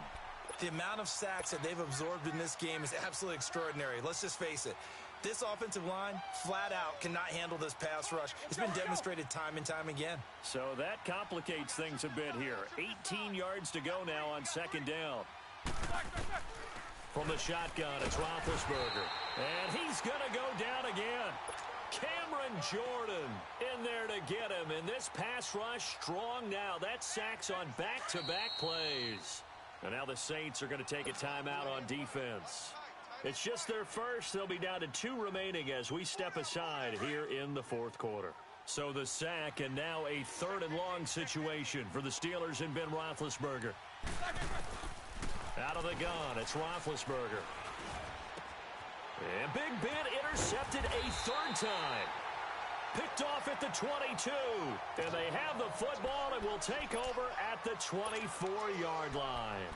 [SPEAKER 3] The amount of sacks that they've absorbed in this game is absolutely extraordinary. Let's just face it. This offensive line, flat out, cannot handle this pass rush. It's been demonstrated time and time again.
[SPEAKER 2] So that complicates things a bit here. 18 yards to go now on second down. From the shotgun, it's Roethlisberger. And he's going to go down again. Cameron Jordan in there to get him. And this pass rush strong now. That's sacks on back-to-back plays. And now the Saints are going to take a timeout on defense. It's just their first. They'll be down to 2 remaining as we step aside here in the fourth quarter. So the sack and now a 3rd and long situation for the Steelers and Ben Roethlisberger. Out of the gun, it's Roethlisberger. And Big Ben intercepted a 3rd time. Picked off at the 22. And they have the football and will take over at the 24-yard line.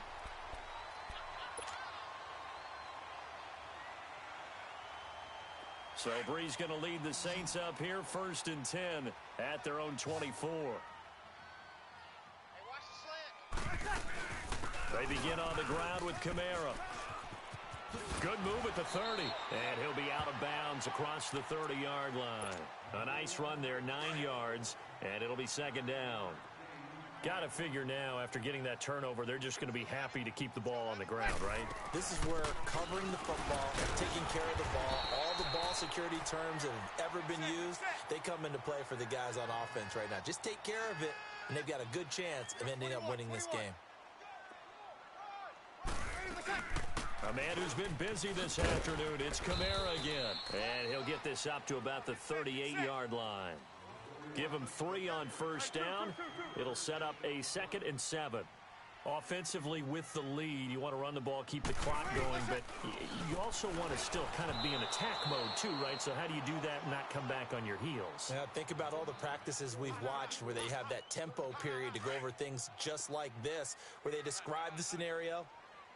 [SPEAKER 2] So Bree's going to lead the Saints up here, 1st and 10 at their own 24. They begin on the ground with Kamara. Good move at the 30. And he'll be out of bounds across the 30-yard line. A nice run there, 9 yards, and it'll be 2nd down. Got to figure now, after getting that turnover, they're just going to be happy to keep the ball on the ground, right?
[SPEAKER 3] This is where covering the football, taking care of the ball, all the ball security terms that have ever been used, they come into play for the guys on offense right now. Just take care of it, and they've got a good chance of ending up winning this game.
[SPEAKER 2] A man who's been busy this afternoon, it's Kamara again. And he'll get this up to about the 38-yard line. Give him 3 on first down. It'll set up a 2nd and 7. Offensively with the lead, you want to run the ball, keep the clock going, but you also want to still kind of be in attack mode too, right? So how do you do that and not come back on your heels?
[SPEAKER 3] Yeah, think about all the practices we've watched where they have that tempo period to go over things just like this, where they describe the scenario,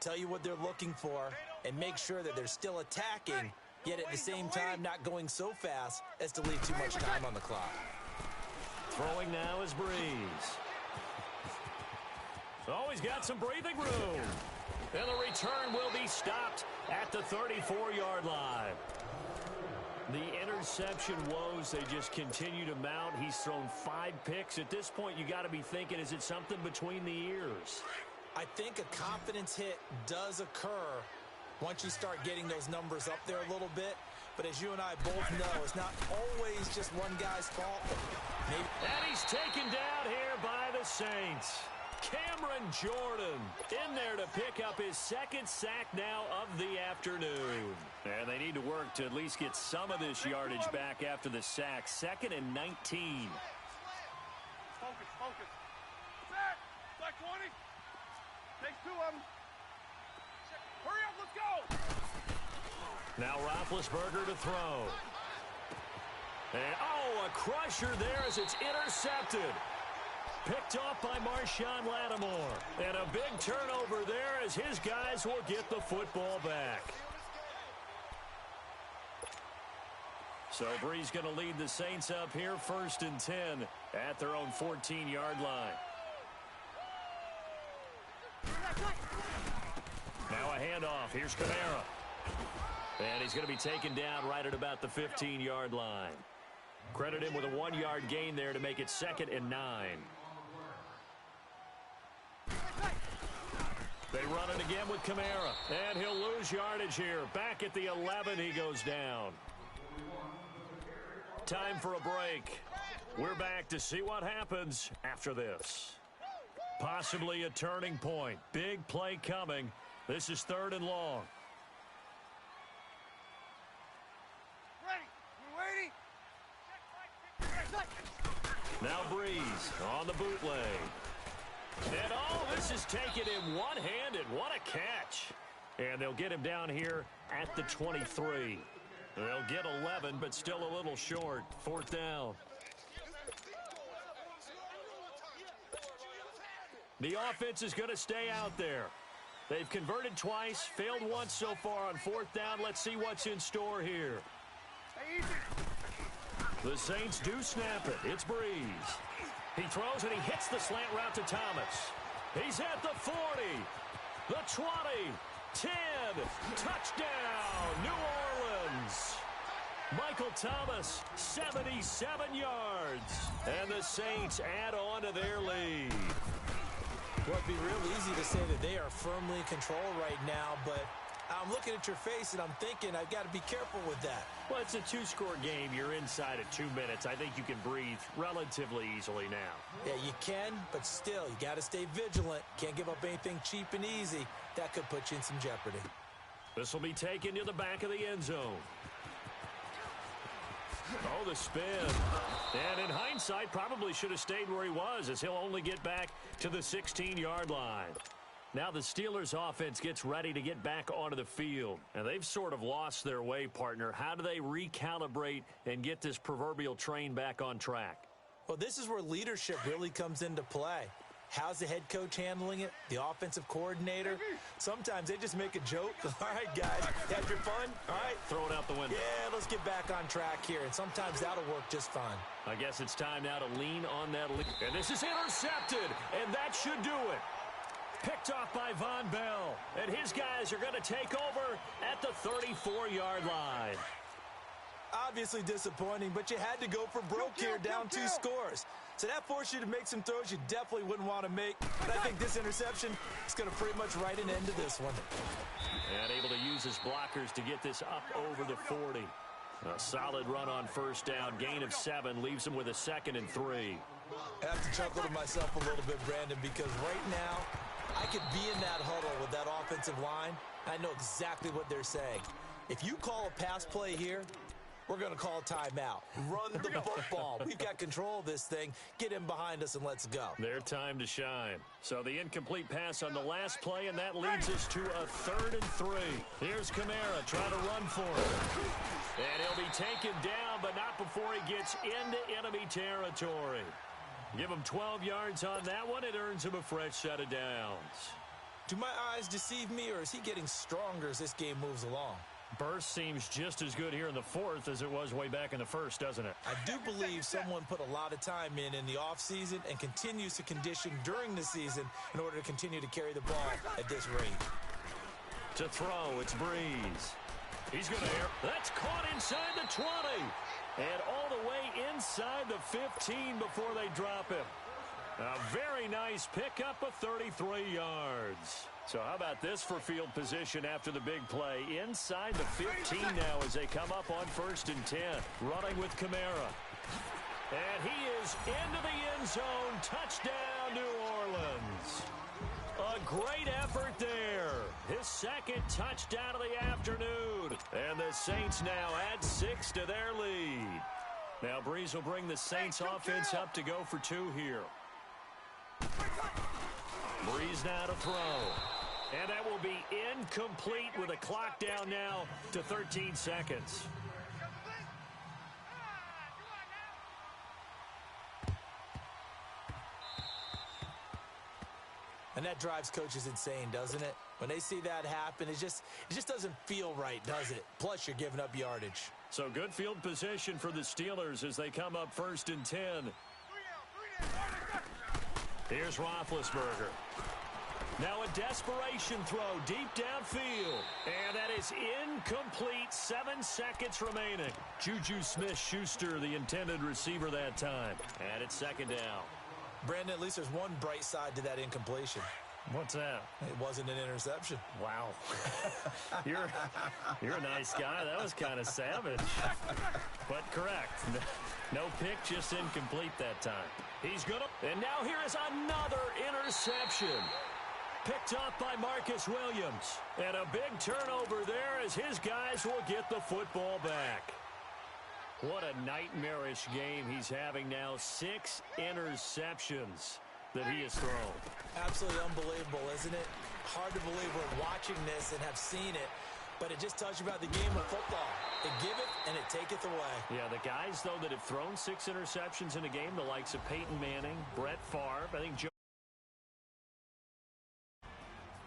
[SPEAKER 3] tell you what they're looking for, and make sure that they're still attacking, yet at the same time not going so fast as to leave too much time on the clock.
[SPEAKER 2] Throwing now is Breeze. Oh, he's got some breathing room. And the return will be stopped at the 34-yard line. The interception woes, they just continue to mount. He's thrown 5 picks. At this point, you got to be thinking, is it something between the ears?
[SPEAKER 3] I think a confidence hit does occur once you start getting those numbers up there a little bit. But as you and I both know, it's not always just one guy's fault.
[SPEAKER 2] And he's taken down here by the Saints. Cameron Jordan in there to pick up his 2nd sack now of the afternoon. And they need to work to at least get some of this yardage back after the sack. 2nd and 19.
[SPEAKER 7] Focus. Set. Like 20. Take 2 of them. Hurry up, let's go.
[SPEAKER 2] Now Roethlisberger to throw. And, a crusher there as it's intercepted. Picked off by Marshawn Lattimore. And a big turnover there as his guys will get the football back. So Bree's going to lead the Saints up here, 1st and 10 at their own 14-yard line. Now a handoff. Here's Kamara. And he's going to be taken down right at about the 15-yard line. Credit him with a 1-yard gain there to make it 2nd and 9. They run it again with Kamara. And he'll lose yardage here. Back at the 11, he goes down. Time for a break. We're back to see what happens after this. Possibly a turning point. Big play coming. This is 3rd and long.
[SPEAKER 7] Ready. We're waiting.
[SPEAKER 2] Now Breeze on the bootleg. And this is taken in one-handed. What a catch. And they'll get him down here at the 23. They'll get 11, but still a little short. 4th down. The offense is going to stay out there. They've converted twice, failed once so far on 4th down. Let's see what's in store here. The Saints do snap it. It's Breeze. He throws and he hits the slant route to Thomas. He's at the 40, the 20, 10, touchdown, New Orleans. Michael Thomas, 77 yards. And the Saints add on to their lead.
[SPEAKER 3] Well, it'd be real easy to say that they are firmly in control right now, but I'm looking at your face and I'm thinking I've got to be careful with that.
[SPEAKER 2] Well, it's a 2-score game. You're inside of 2 minutes. I think you can breathe relatively easily now.
[SPEAKER 3] Yeah, you can, but still, you got to stay vigilant. Can't give up anything cheap and easy. That could put you in some jeopardy.
[SPEAKER 2] This will be taken to the back of the end zone. Oh, the spin. And in hindsight, probably should have stayed where he was, as he'll only get back to the 16-yard line. Now the Steelers offense gets ready to get back onto the field. And they've sort of lost their way, partner. How do they recalibrate and get this proverbial train back on track?
[SPEAKER 3] Well, this is where leadership really comes into play. How's the head coach handling it? The offensive coordinator? Sometimes they just make a joke. All right, guys, have your fun? All right.
[SPEAKER 2] Throw it out the window.
[SPEAKER 3] Yeah, let's get back on track here. And sometimes that'll work just fine.
[SPEAKER 2] I guess it's time now to lean on that lead. And this is intercepted, and that should do it. Picked off by Von Bell. And his guys are going to take over at the 34-yard line.
[SPEAKER 3] Obviously disappointing, but you had to go for broke here, down 2 scores. So that forced you to make some throws you definitely wouldn't want to make. But I think this interception is going to pretty much write an end to this one.
[SPEAKER 2] And able to use his blockers to get this up over the 40. A solid run on 1st down. Gain of 7 leaves him with a 2nd and 3.
[SPEAKER 3] I have to chuckle to myself a little bit, Brandon, because right now I could be in that huddle with that offensive line. I know exactly what they're saying. If you call a pass play here, we're going to call timeout. Run the football. We've got control of this thing. Get him behind us and let's go.
[SPEAKER 2] Their time to shine. So the incomplete pass on the last play, and that leads us to a 3rd and 3. Here's Kamara trying to run for it. And he'll be taken down, but not before he gets into enemy territory. Give him 12 yards on that one. It earns him a fresh set of downs.
[SPEAKER 3] Do my eyes deceive me, or is he getting stronger as this game moves along?
[SPEAKER 2] Burst seems just as good here in the 4th as it was way back in the 1st, doesn't it?
[SPEAKER 3] I do believe someone put a lot of time in the offseason and continues to condition during the season in order to continue to carry the ball at this rate.
[SPEAKER 2] To throw, it's Breeze. He's going to air. That's caught inside the 20. And all the way inside the 15 before they drop him. A very nice pickup of 33 yards. So how about this for field position after the big play? Inside the 15 now as they come up on 1st and 10. Running with Kamara. And he is into the end zone. Touchdown, New Orleans. A great effort there. His 2nd touchdown of the afternoon. And the Saints now add 6 to their lead. Now Breeze will bring the Saints offense up to go for 2 here. Breeze now to throw. And that will be incomplete with a clock down now to 13 seconds.
[SPEAKER 3] And that drives coaches insane, doesn't it? When they see that happen, it just doesn't feel right, does it? Plus, you're giving up yardage.
[SPEAKER 2] So good field position for the Steelers as they come up 1st and 10. Here's Roethlisberger. Now a desperation throw deep downfield. And that is incomplete. 7 seconds remaining. Juju Smith-Schuster, the intended receiver that time. And it's 2nd down.
[SPEAKER 3] Brandon, at least there's one bright side to that incompletion.
[SPEAKER 2] What's that?
[SPEAKER 3] It wasn't an interception.
[SPEAKER 2] Wow. You're a nice guy. That was kind of savage. But correct. No pick, just incomplete that time. He's going to. And now here is another interception. Picked up by Marcus Williams. And a big turnover there as his guys will get the football back. What a nightmarish game he's having now. 6 interceptions that he has thrown.
[SPEAKER 3] Absolutely unbelievable, isn't it? Hard to believe we're watching this and have seen it, but it just tells you about the game of football. It giveth and it taketh away.
[SPEAKER 2] Yeah, the guys, though, that have thrown 6 interceptions in a game, the likes of Peyton Manning, Brett Favre, I think Joe.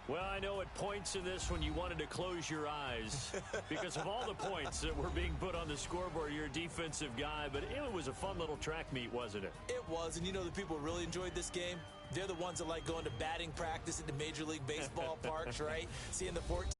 [SPEAKER 2] Well, I know at points in this when you wanted to close your eyes because of all the points that were being put on the scoreboard. You're a defensive guy, but it was a fun little track meet, wasn't it?
[SPEAKER 3] It was, and you know the people who really enjoyed this game? They're the ones that like going to batting practice at the Major League Baseball parks, right? Seeing the 14